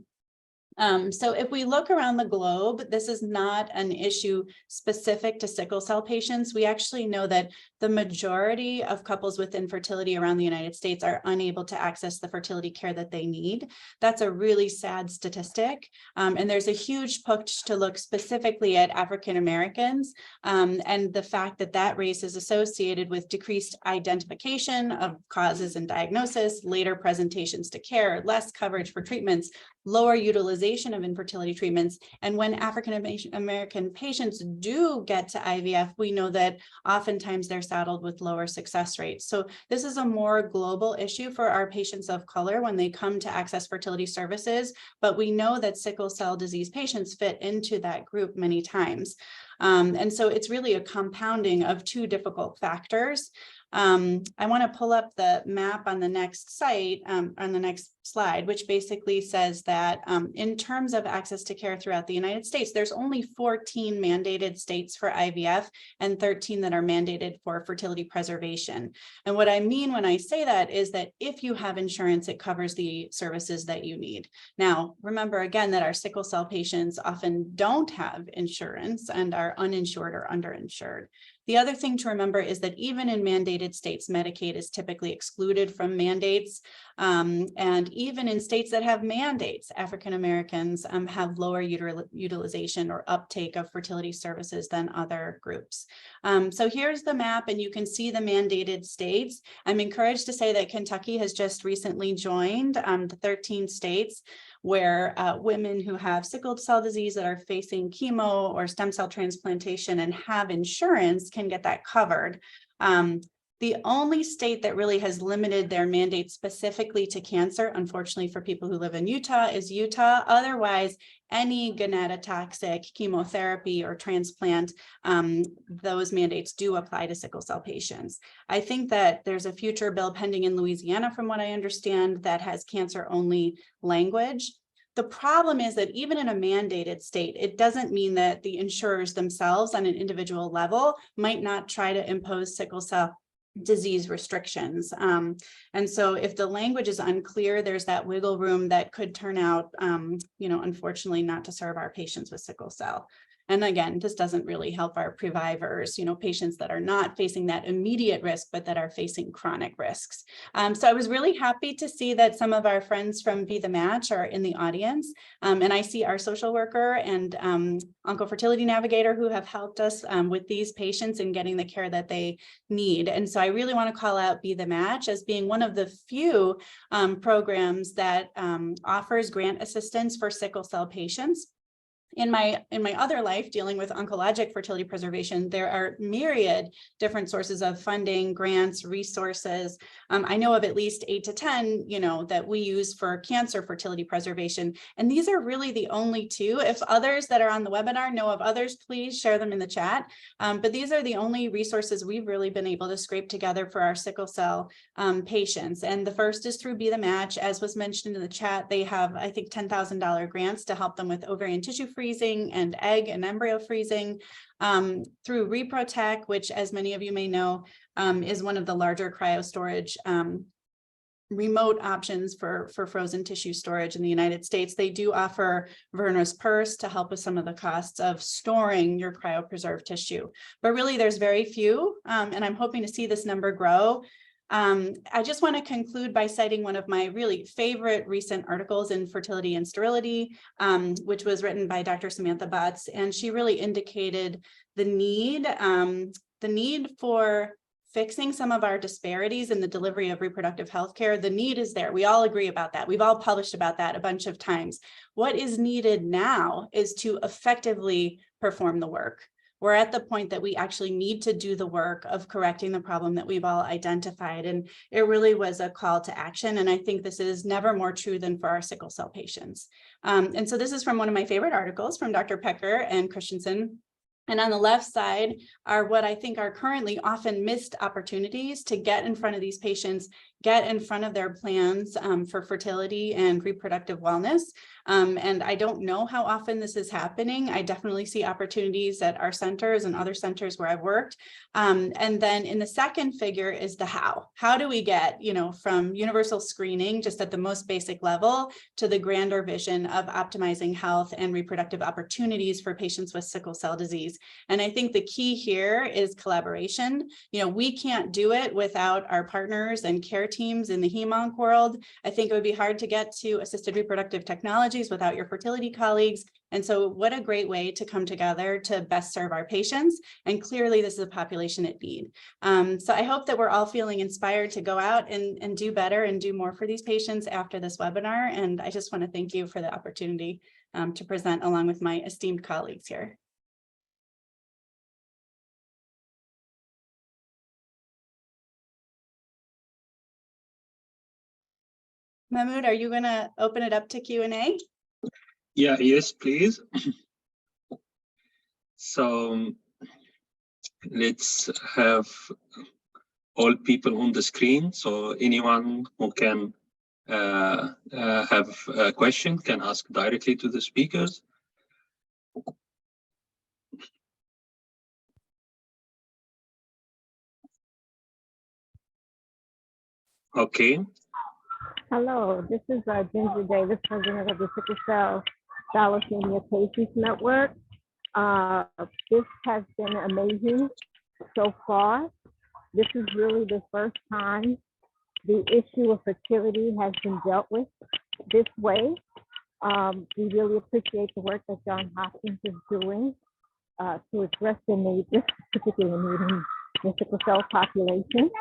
So if we look around the globe, this is not an issue specific to sickle cell patients. We actually know that the majority of couples with infertility around the United States are unable to access the fertility care that they need. That's a really sad statistic. And there's a huge push to look specifically at African Americans and the fact that that race is associated with decreased identification of causes and diagnosis, later presentations to care, less coverage for treatments, lower utilization of infertility treatments. And when African American patients do get to IVF, we know that oftentimes they're saddled with lower success rates. So this is a more global issue for our patients of color when they come to access fertility services, but we know that sickle cell disease patients fit into that group many times. And so it's really a compounding of two difficult factors. I want to pull up the map on the next slide, which basically says that in terms of access to care throughout the United States, there's only 14 mandated states for IVF and 13 that are mandated for fertility preservation. And what I mean when I say that is that if you have insurance, it covers the services that you need. Now, remember again that our sickle cell patients often don't have insurance and are uninsured or underinsured. The other thing to remember is that even in mandated states, Medicaid is typically excluded from mandates. And even in states that have mandates, African Americans have lower utilization or uptake of fertility services than other groups. So here's the map, and you can see the mandated states. I'm encouraged to say that Kentucky has just recently joined the 13 states where women who have sickle cell disease that are facing chemo or stem cell transplantation and have insurance can get that covered. The only state that really has limited their mandate specifically to cancer, unfortunately for people who live in Utah, is Utah. Otherwise, any gonatotoxic chemotherapy or transplant, those mandates do apply to sickle cell patients. I think that there's a future bill pending in Louisiana, from what I understand, that has cancer-only language. The problem is that even in a mandated state, it doesn't mean that the insurers themselves on an individual level might not try to impose sickle cell disease restrictions. And so if the language is unclear, there's that wiggle room that could turn out, unfortunately not to serve our patients with sickle cell. And again, this doesn't really help our previvors, patients that are not facing that immediate risk, but that are facing chronic risks. So I was really happy to see that some of our friends from Be the Match are in the audience. And I see our social worker and Oncofertility navigator who have helped us with these patients in getting the care that they need. And so I really want to call out Be the Match as being one of the few programs that offers grant assistance for sickle cell patients. In my other life, dealing with oncologic fertility preservation, there are myriad different sources of funding, grants, resources. I know of at least 8 to 10, that we use for cancer fertility preservation. And these are really the only two. If others that are on the webinar know of others, please share them in the chat. But these are the only resources we've really been able to scrape together for our sickle cell patients. And the first is through Be the Match. As was mentioned in the chat, they have, I think, $10,000 grants to help them with ovarian tissue freezing and egg and embryo freezing, through ReproTech, which, as many of you may know, is one of the larger cryo storage remote options for frozen tissue storage in the United States. They do offer Verna's Purse to help with some of the costs of storing your cryopreserved tissue. But really, there's very few, and I'm hoping to see this number grow. I just want to conclude by citing one of my really favorite recent articles in Fertility and Sterility, which was written by Dr. Samantha Butts, and she really indicated the need for fixing some of our disparities in the delivery of reproductive health care. The need is there. We all agree about that. We've all published about that a bunch of times. What is needed now is to effectively perform the work. We're at the point that we actually need to do the work of correcting the problem that we've all identified. And it really was a call to action. And I think this is never more true than for our sickle cell patients. And so this is from one of my favorite articles from Dr. Pecker and Christianson. And on the left side are what I think are currently often missed opportunities to get in front of these patients, get in front of their plans for fertility and reproductive wellness. And I don't know how often this is happening. I definitely see opportunities at our centers and other centers where I've worked. And then in the second figure is the how. How do we get, from universal screening, just at the most basic level, to the grander vision of optimizing health and reproductive opportunities for patients with sickle cell disease? And I think the key here is collaboration. We can't do it without our partners and care teams in the hem-onc world. I think it would be hard to get to assisted reproductive technologies without your fertility colleagues. And so what a great way to come together to best serve our patients. And clearly this is a population at need. So I hope that we're all feeling inspired to go out and do better and do more for these patients after this webinar. And I just want to thank you for the opportunity to present along with my esteemed colleagues here. Mahmoud, are you going to open it up to Q&A? Yeah, yes, please. So let's have all people on the screen. So anyone who can have a question can ask directly to the speakers. Okay. Hello, this is Ginger Davis, president of the Sickle Cell Thalassemia Patients Network. This has been amazing so far. This is really the first time the issue of fertility has been dealt with this way. We really appreciate the work that Johns Hopkins is doing to address the need, this particular need in the sickle cell population.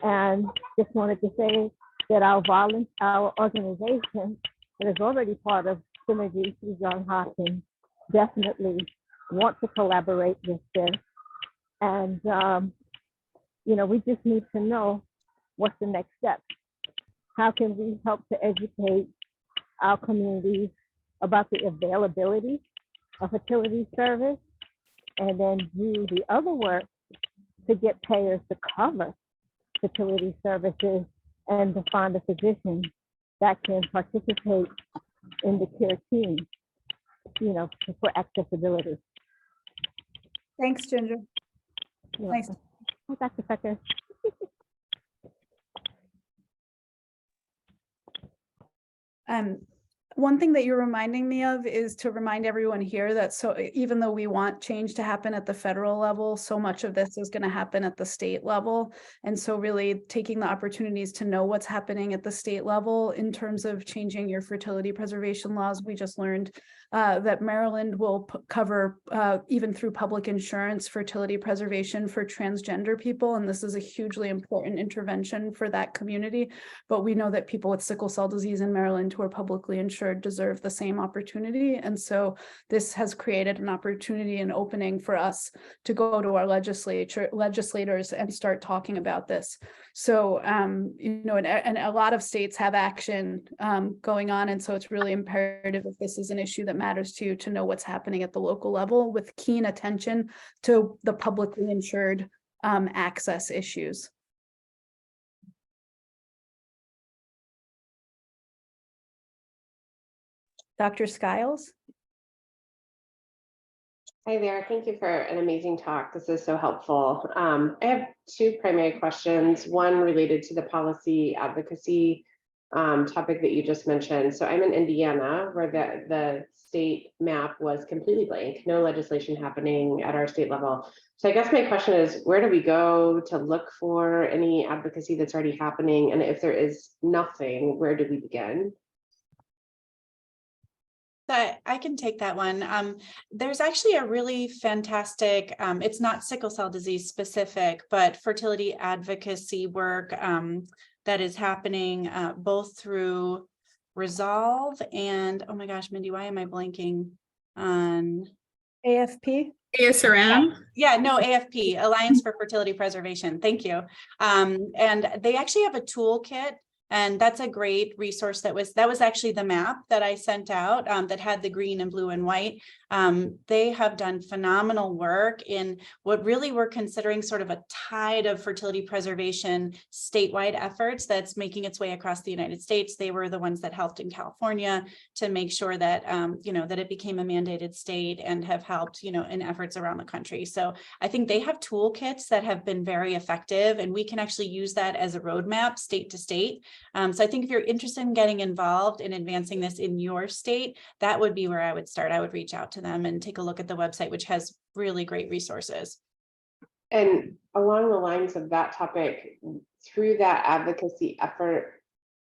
And just wanted to say that our organization that is already part of Synergy through Johns Hopkins definitely want to collaborate with this. And, we just need to know what's the next step. How can we help to educate our communities about the availability of fertility service, and then do the other work to get payers to cover fertility services and to find a physician that can participate in the care team, for accessibility. Thanks, Ginger. Nice. Dr. Pecker. One thing that you're reminding me of is to remind everyone here that even though we want change to happen at the federal level, so much of this is going to happen at the state level. And so really taking the opportunities to know what's happening at the state level in terms of changing your fertility preservation laws. We just learned that Maryland will cover, even through public insurance, fertility preservation for transgender people. And this is a hugely important intervention for that community. But we know that people with sickle cell disease in Maryland who are publicly insured deserve the same opportunity. And so this has created an opportunity and opening for us to go to our legislators and start talking about this. So, and a lot of states have action going on. And so it's really imperative, if this is an issue that matters to you, to know what's happening at the local level with keen attention to the publicly insured access issues. Dr. Skiles? Hi there. Thank you for an amazing talk. This is so helpful. I have two primary questions, one related to the policy advocacy topic that you just mentioned. So I'm in Indiana, where the state map was completely blank, no legislation happening at our state level. So I guess my question is, where do we go to look for any advocacy that's already happening? And if there is nothing, where do we begin? I can take that one. There's actually a really fantastic, it's not sickle cell disease specific, but fertility advocacy work that is happening both through Resolve and, oh my gosh, Mindy, why am I blanking on? AFP? ASRM? Yeah, no, AFP, Alliance for Fertility Preservation. Thank you. And they actually have a toolkit And that's a great resource that was actually the map that I sent out that had the green and blue and white. They have done phenomenal work in what really we're considering sort of a tide of fertility preservation statewide efforts that's making its way across the United States. They were the ones that helped in California to make sure that, that it became a mandated state, and have helped, in efforts around the country. So I think they have toolkits that have been very effective, and we can actually use that as a roadmap state to state. So I think if you're interested in getting involved in advancing this in your state, that would be where I would start. I would reach out to them and take a look at the website, which has really great resources. And along the lines of that topic, through that advocacy effort,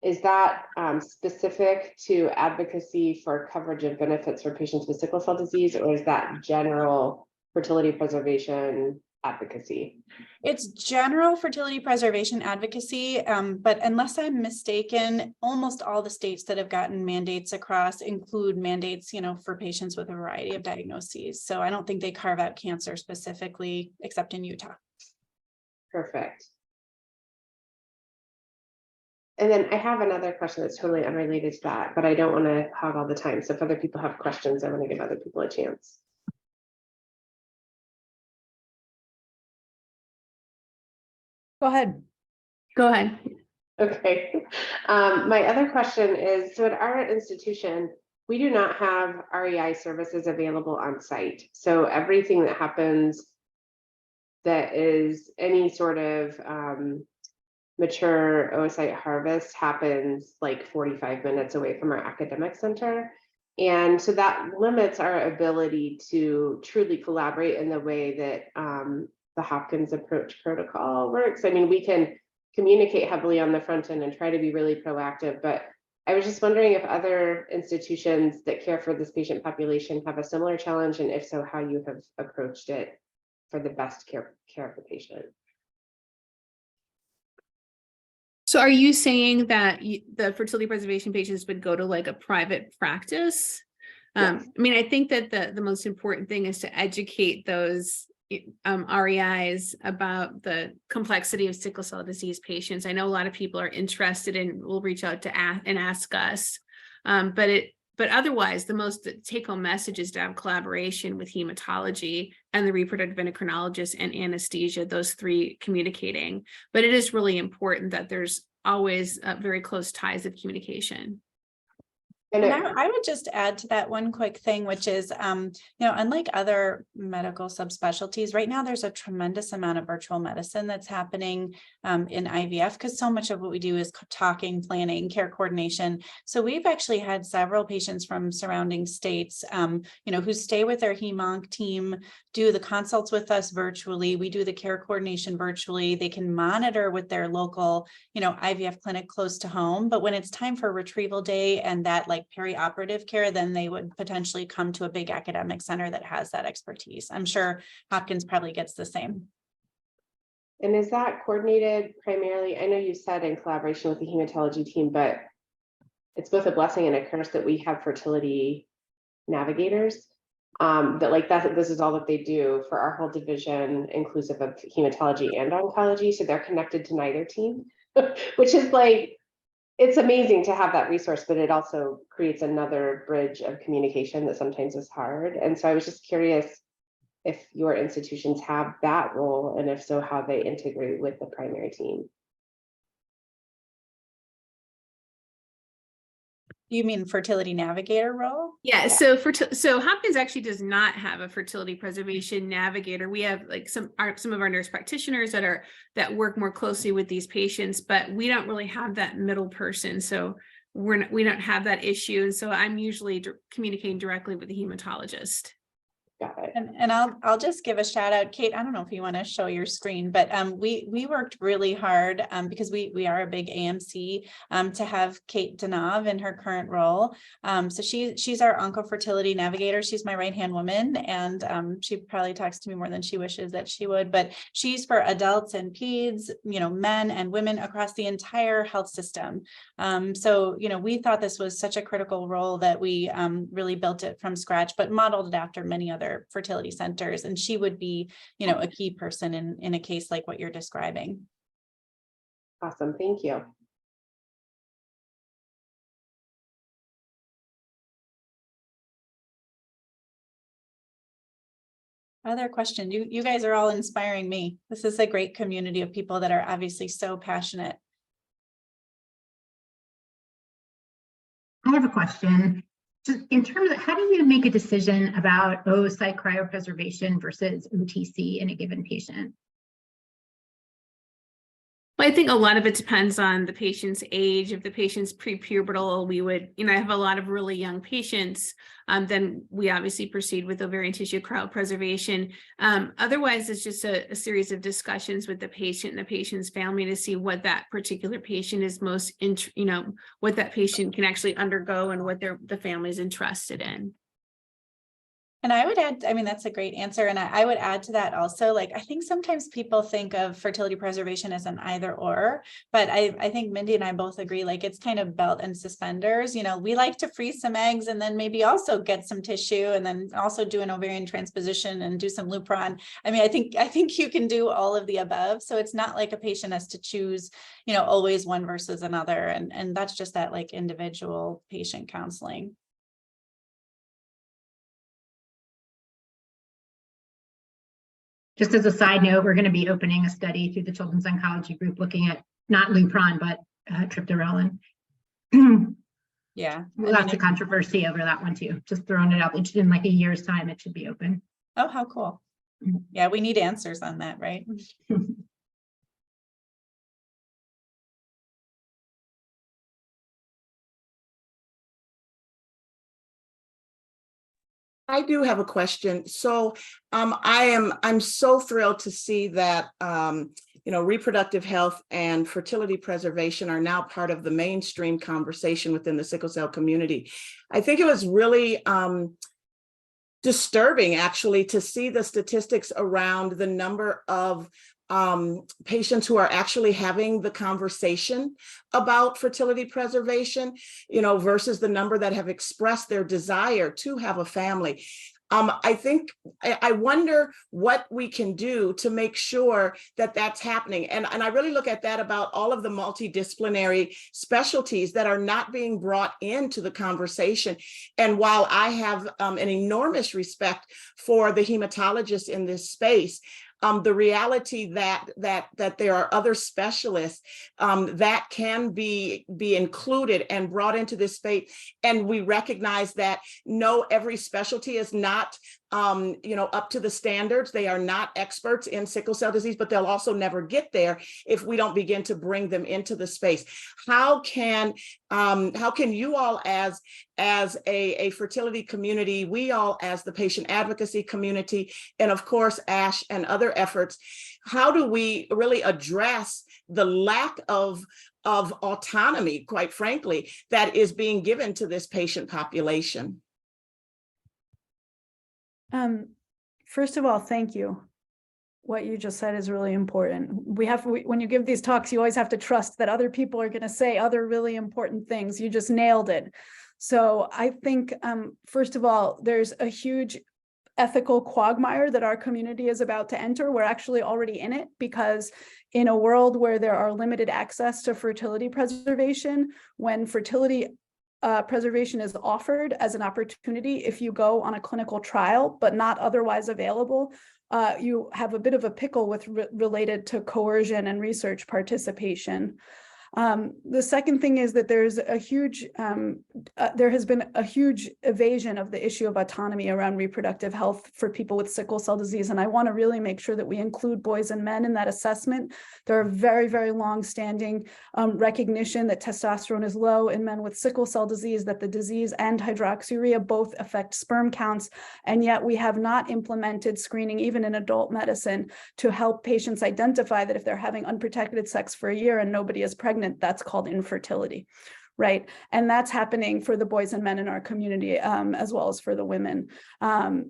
is that specific to advocacy for coverage of benefits for patients with sickle cell disease, or is that general fertility preservation advocacy? It's general fertility preservation advocacy, but unless I'm mistaken, almost all the states that have gotten mandates across include mandates, for patients with a variety of diagnoses. So I don't think they carve out cancer specifically, except in Utah. Perfect. And then I have another question that's totally unrelated to that, but I don't want to hog all the time. So if other people have questions, I want to give other people a chance. Go ahead. Go ahead. Okay. My other question is, so at our institution, we do not have REI services available on site. So everything that happens that is any sort of mature oocyte harvest happens like 45 minutes away from our academic center. And so that limits our ability to truly collaborate in the way that the Hopkins approach protocol works. I mean, we can communicate heavily on the front end and try to be really proactive, but I was just wondering if other institutions that care for this patient population have a similar challenge, and if so, how you have approached it for the best care of the patient. So are you saying that the fertility preservation patients would go to like a private practice? Yes. I mean, I think that the most important thing is to educate those REIs about the complexity of sickle cell disease patients. I know a lot of people are interested and will reach out to ask us, but otherwise the most take-home message is to have collaboration with hematology and the reproductive endocrinologist and anesthesia, those three communicating. But it is really important that there's always very close ties of communication. And I would just add to that one quick thing, which is, unlike other medical subspecialties, right now there's a tremendous amount of virtual medicine that's happening in IVF, because so much of what we do is talking, planning, care coordination. So we've actually had several patients from surrounding states, who stay with their hem-onc team, do the consults with us virtually. We do the care coordination virtually. They can monitor with their local, IVF clinic close to home. But when it's time for retrieval day and that like perioperative care, then they would potentially come to a big academic center that has that expertise. I'm sure Hopkins probably gets the same. And is that coordinated primarily? I know you said in collaboration with the hematology team, but it's both a blessing and a curse that we have fertility navigators. This is all that they do for our whole division, inclusive of hematology and oncology. So they're connected to neither team, which is like, it's amazing to have that resource, but it also creates another bridge of communication that sometimes is hard. And so I was just curious if your institutions have that role, and if so, how they integrate with the primary team. You mean fertility navigator role? Yeah, so Hopkins actually does not have a fertility preservation navigator. We have like some of our nurse practitioners that work more closely with these patients, but we don't really have that middle person. So we don't have that issue. And so I'm usually communicating directly with the hematologist. Got it. And I'll just give a shout out, Kate. I don't know if you want to show your screen, but we worked really hard because we are a big AMC to have Kate Denov in her current role. So she's our oncofertility navigator. She's my right-hand woman, and she probably talks to me more than she wishes that she would. But she's for adults and peds, men and women across the entire health system. So we thought this was such a critical role that we really built it from scratch, but modeled it after many other fertility centers, and she would be a key person in a case like what you're describing. Awesome, thank you. Other question, you guys are all inspiring me. This is a great community of people that are obviously so passionate. I have a question. Just in terms of how do you make a decision about oocyte cryopreservation versus OTC in a given patient? Well, I think a lot of it depends on the patient's age. If the patient's prepubertal, we would, I have a lot of really young patients, then we obviously proceed with ovarian tissue cryopreservation. Otherwise, it's just a series of discussions with the patient and the patient's family to see what that particular patient is most, what that patient can actually undergo and what the family is interested in. And I would add, I mean, that's a great answer. And I would add to that also, like, I think sometimes people think of fertility preservation as an either or, but I think Mindy and I both agree, like, it's kind of belt and suspenders. We like to freeze some eggs and then maybe also get some tissue and then also do an ovarian transposition and do some Lupron. I mean, I think you can do all of the above. So it's not like a patient has to choose, always one versus another. And that's just that like individual patient counseling. Just as a side note, we're going to be opening a study through the Children's Oncology Group looking at not Lupron, but triptorelin. Yeah. Lots of controversy over that one too. Just throwing it out. In like a year's time, it should be open. Oh, how cool. Yeah, we need answers on that, right? I do have a question. So I'm so thrilled to see that reproductive health and fertility preservation are now part of the mainstream conversation within the sickle cell community. I think it was really disturbing actually to see the statistics around the number of patients who are actually having the conversation about fertility preservation, versus the number that have expressed their desire to have a family. I wonder what we can do to make sure that that's happening. And I really look at that about all of the multidisciplinary specialties that are not being brought into the conversation. And while I have an enormous respect for the hematologists in this space, the reality that there are other specialists that can be included and brought into this space, and we recognize that every specialty is not up to the standards. They are not experts in sickle cell disease, but they'll also never get there if we don't begin to bring them into the space. How can you all as a fertility community, we all as the patient advocacy community, and of course, ASH and other efforts, how do we really address the lack of autonomy, quite frankly, that is being given to this patient population? First of all, thank you. What you just said is really important. When you give these talks, you always have to trust that other people are going to say other really important things. You just nailed it. So I think, first of all, there's a huge ethical quagmire that our community is about to enter. We're actually already in it, because in a world where there are limited access to fertility preservation, when fertility preservation is offered as an opportunity, if you go on a clinical trial but not otherwise available, you have a bit of a pickle with related to coercion and research participation. The second thing is that there has been a huge evasion of the issue of autonomy around reproductive health for people with sickle cell disease. And I want to really make sure that we include boys and men in that assessment. There are very, very long-standing recognition that testosterone is low in men with sickle cell disease, that the disease and hydroxyurea both affect sperm counts. And yet we have not implemented screening, even in adult medicine, to help patients identify that if they're having unprotected sex for a year and nobody is pregnant, that's called infertility, right? And that's happening for the boys and men in our community, as well as for the women.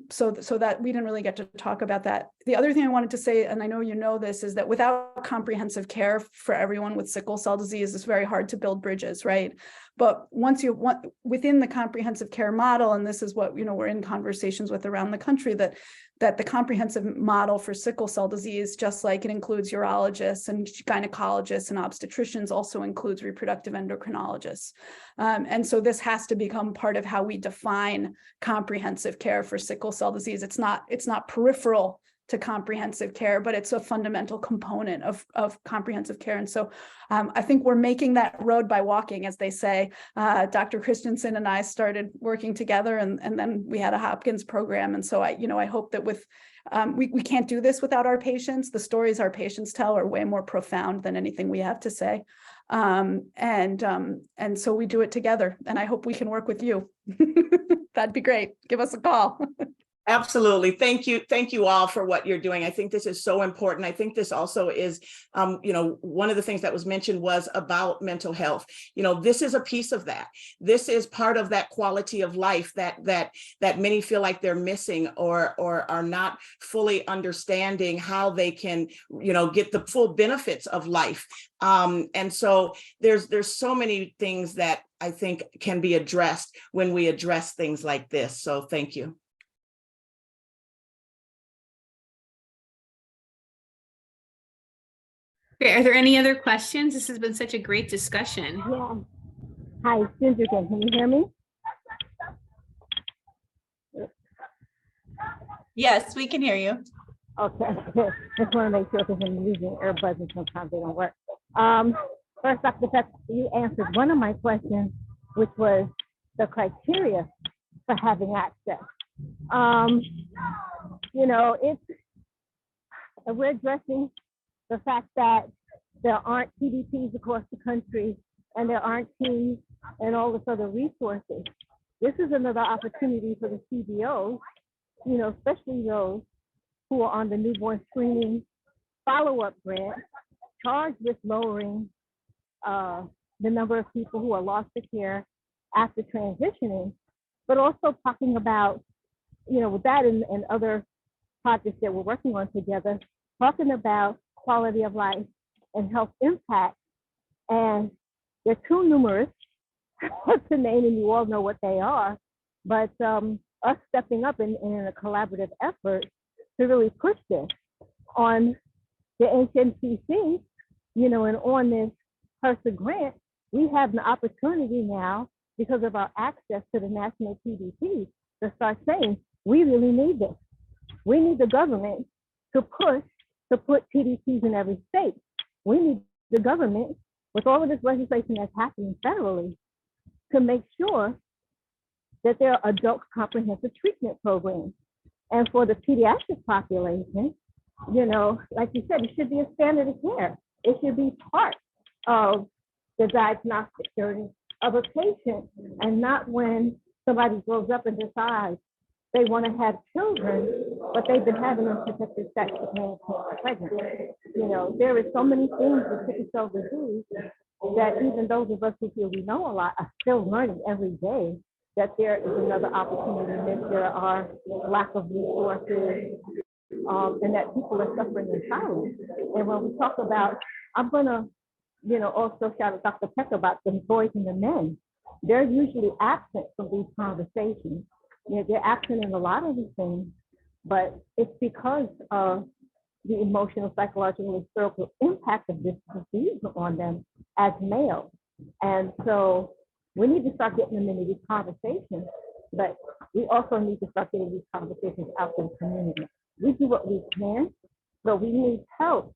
So that we didn't really get to talk about that. The other thing I wanted to say, and I know you know this, is that without comprehensive care for everyone with sickle cell disease, it's very hard to build bridges, right? But within the comprehensive care model, and this is what we're in conversations with around the country, that that the comprehensive model for sickle cell disease, just like it includes urologists and gynecologists and obstetricians, also includes reproductive endocrinologists. And so this has to become part of how we define comprehensive care for sickle cell disease. It's not peripheral to comprehensive care, but it's a fundamental component of comprehensive care. And so I think we're making that road by walking, as they say. Dr. Christianson and I started working together, and then we had a Hopkins program. And so I hope that with we can't do this without our patients. The stories our patients tell are way more profound than anything we have to say. And so we do it together, and I hope we can work with you. That'd be great. Give us a call. Absolutely. Thank you. Thank you all for what you're doing. I think this is so important. I think this also is, one of the things that was mentioned was about mental health. This is a piece of that. This is part of that quality of life that many feel like they're missing or are not fully understanding how they can, get the full benefits of life. And so there's so many things that I think can be addressed when we address things like this. So thank you. Okay, are there any other questions? This has been such a great discussion. Yeah. Hi, it's Ginger again. Can you hear me? Yes, we can hear you. Okay. Just want to make sure because I'm using earbuds and sometimes they don't work. First, Dr. Pecker, you answered one of my questions, which was the criteria for having access. We're addressing the fact that there aren't PDPs across the country and there aren't teams and all this other resources. This is another opportunity for the CBOs, especially those who are on the newborn screening follow-up grant, charged with lowering the number of people who are lost to care after transitioning, but also talking about, with that and other projects that we're working on together, talking about quality of life and health impact. And they're too numerous to name, and you all know what they are, but us stepping up in a collaborative effort to really push this on the HNCC, and on this HRSA grant, we have an opportunity now because of our access to the national PDP to start saying, we really need this. We need the government to push to put PDPs in every state. We need the government, with all of this legislation that's happening federally, to make sure that there are adult comprehensive treatment programs. And for the pediatric population, like you said, it should be a standard of care. It should be part of the diagnostic journey of a patient, and not when somebody grows up and decides they want to have children, but they've been having unprotected sex with men who are pregnant. There is so many things with sickle cell disease that even those of us who feel we know a lot are still learning every day that there is another opportunity, that there are lack of resources, and that people are suffering in silence. And when we talk about, I'm gonna, also shout out Dr. Pecker about the boys and the men. They're usually absent from these conversations. They're absent in a lot of these things, but it's because of the emotional, psychological, and spiritual impact of this disease on them as males. And so we need to start getting them into these conversations, but we also need to start getting these conversations out in the community. We do what we can, but we need help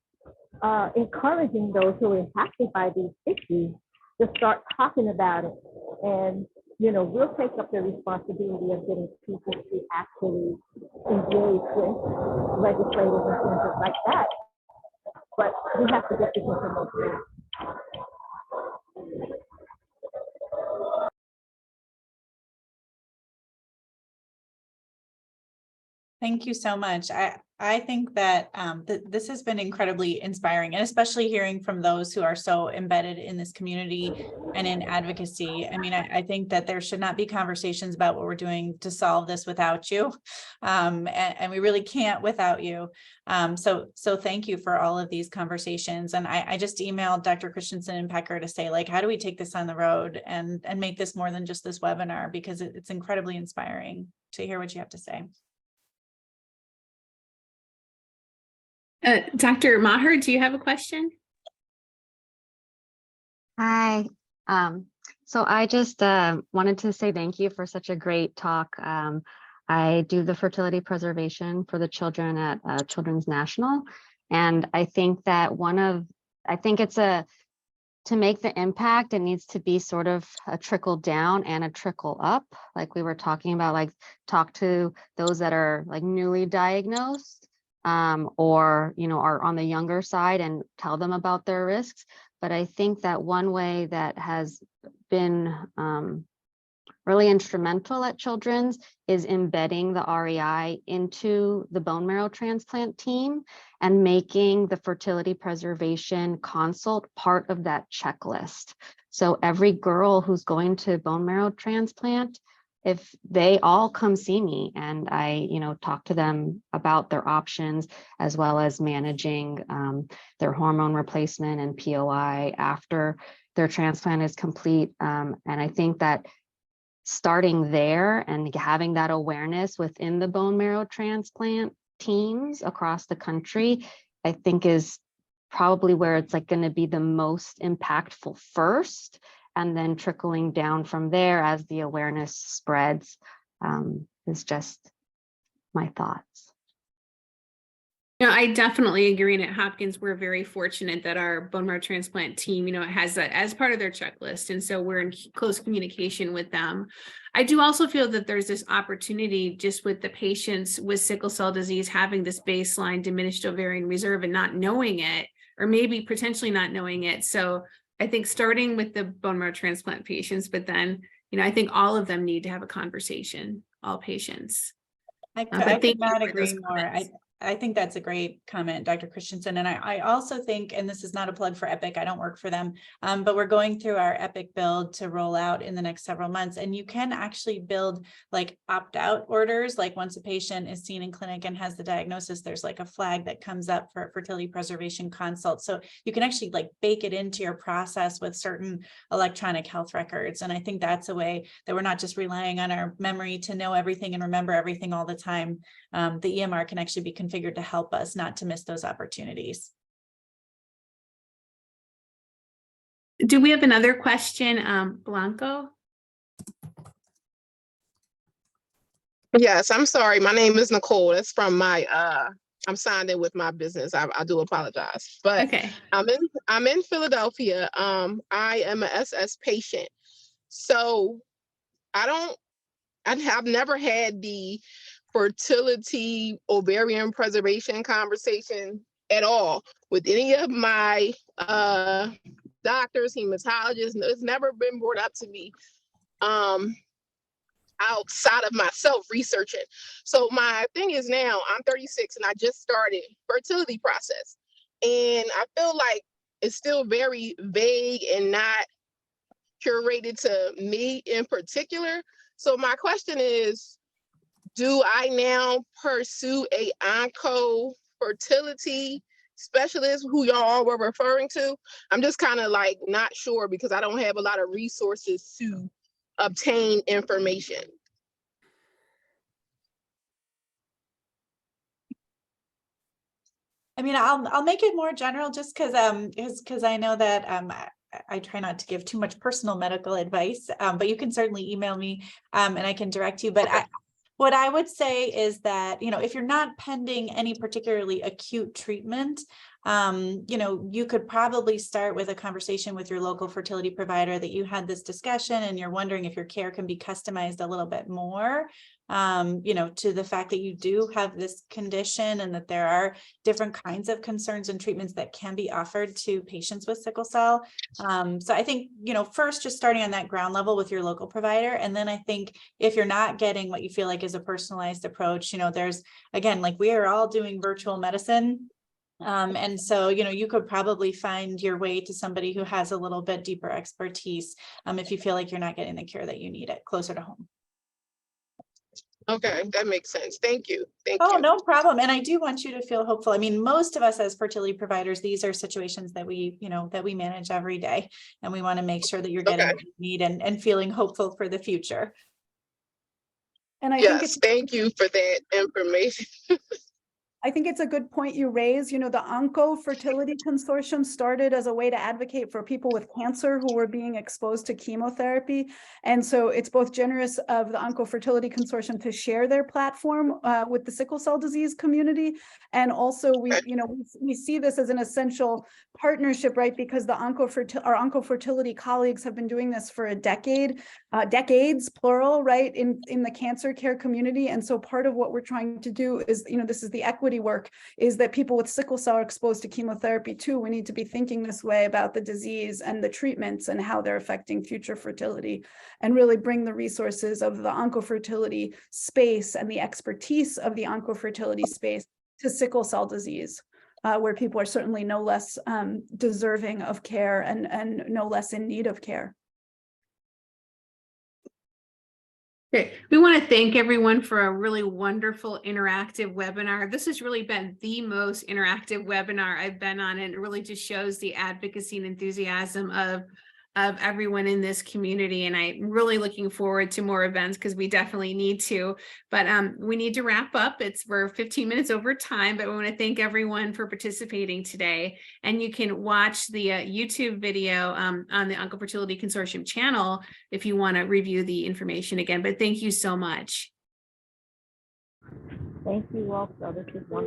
encouraging those who are impacted by these issues to start talking about it. And we'll take up the responsibility of getting people to actually engage with legislators and things like that. But we have to get this information. Thank you so much. I think that this has been incredibly inspiring, and especially hearing from those who are so embedded in this community and in advocacy. I mean, I think that there should not be conversations about what we're doing to solve this without you. And we really can't without you. So thank you for all of these conversations. And I just emailed Dr. Christianson and Pecker to say, like, how do we take this on the road and make this more than just this webinar? Because it's incredibly inspiring to hear what you have to say. Dr. Maher, do you have a question? Hi. So I just wanted to say thank you for such a great talk. I do the fertility preservation for the children at Children's National. And I think that to make the impact, it needs to be sort of a trickle down and a trickle up. Like we were talking about, like talk to those that are like newly diagnosed or, are on the younger side and tell them about their risks. But I think that one way that has been really instrumental at Children's is embedding the REI into the bone marrow transplant team and making the fertility preservation consult part of that checklist. So every girl who's going to bone marrow transplant, if they all come see me and I, talk to them about their options as well as managing their hormone replacement and POI after their transplant is complete. And I think that starting there and having that awareness within the bone marrow transplant teams across the country, I think is probably where it's like going to be the most impactful first, and then trickling down from there as the awareness spreads, is just my thoughts. I definitely agree. And at Hopkins, we're very fortunate that our bone marrow transplant team, has that as part of their checklist. And so we're in close communication with them. I do also feel that there's this opportunity just with the patients with sickle cell disease having this baseline diminished ovarian reserve and not knowing it, or maybe potentially not knowing it. So I think starting with the bone marrow transplant patients, but then, I think all of them need to have a conversation, all patients. I could not agree more. I think that's a great comment, Dr. Christianson. And I also think, and this is not a plug for Epic, I don't work for them, but we're going through our Epic build to roll out in the next several months. And you can actually build like opt-out orders. Like once a patient is seen in clinic and has the diagnosis, there's like a flag that comes up for fertility preservation consult. So you can actually like bake it into your process with certain electronic health records. And I think that's a way that we're not just relying on our memory to know everything and remember everything all the time. The EMR can actually be configured to help us not to miss those opportunities. Do we have another question, Blanco? Yes, I'm sorry. My name is Nicole. That's from my I'm signed in with my business. I do apologize. But Okay. I'm in Philadelphia. I am a SS patient. So I've never had the fertility ovarian preservation conversation at all with any of my doctors, hematologists. It's never been brought up to me outside of myself researching. So my thing is now I'm 36 and I just started fertility process. And I feel like it's still very vague and not curated to me in particular. So my question is, do I now pursue a onco fertility specialist who y'all were referring to? I'm just kind of like not sure because I don't have a lot of resources to obtain information. I mean, I'll make it more general just because I know that I try not to give too much personal medical advice, but you can certainly email me and I can direct you. But what I would say is that, if you're not pending any particularly acute treatment, you could probably start with a conversation with your local fertility provider that you had this discussion and you're wondering if your care can be customized a little bit more, to the fact that you do have this condition and that there are different kinds of concerns and treatments that can be offered to patients with sickle cell. So I think, first just starting on that ground level with your local provider. And then I think if you're not getting what you feel like is a personalized approach, there's, again, like we are all doing virtual medicine. And so, you could probably find your way to somebody who has a little bit deeper expertise if you feel like you're not getting the care that you need it closer to home. Okay, that makes sense. Thank you. Thank you. Oh, No problem. And I do want you to feel hopeful. I mean, most of us as fertility providers, these are situations that we manage every day. And we want to make sure that you're getting what you need and feeling hopeful for the future. And I think thank you for that information. I think it's a good point you raise. You know, the Fertility Consortium started as a way to advocate for people with cancer who were being exposed to chemotherapy. And so it's both generous of the Fertility Consortium to share their platform with the sickle cell disease community. And also we see this as an essential partnership, right? Because the our Fertility colleagues have been doing this for a decade, decades, plural, right, in the cancer care community. And so part of what we're trying to do is, this is the equity work, is that people with sickle cell are exposed to chemotherapy too. We need to be thinking this way about the disease and the treatments and how they're affecting future fertility, and really bring the resources of the oncofertility space and the expertise of the oncofertility space to sickle cell disease, where people are certainly no less deserving of care and no less in need of care. Okay. We want to thank everyone for a really wonderful interactive webinar. This has really been the most interactive webinar I've been on, and it really just shows the advocacy and enthusiasm of everyone in this community. And I'm really looking forward to more events because we definitely need to, but we need to wrap up. We're 15 minutes over time, but we want to thank everyone for participating today. And you can watch the YouTube video on the Oncofertility Consortium channel if you want to review the information again, but thank you so much. Thank you also. This is wonderful.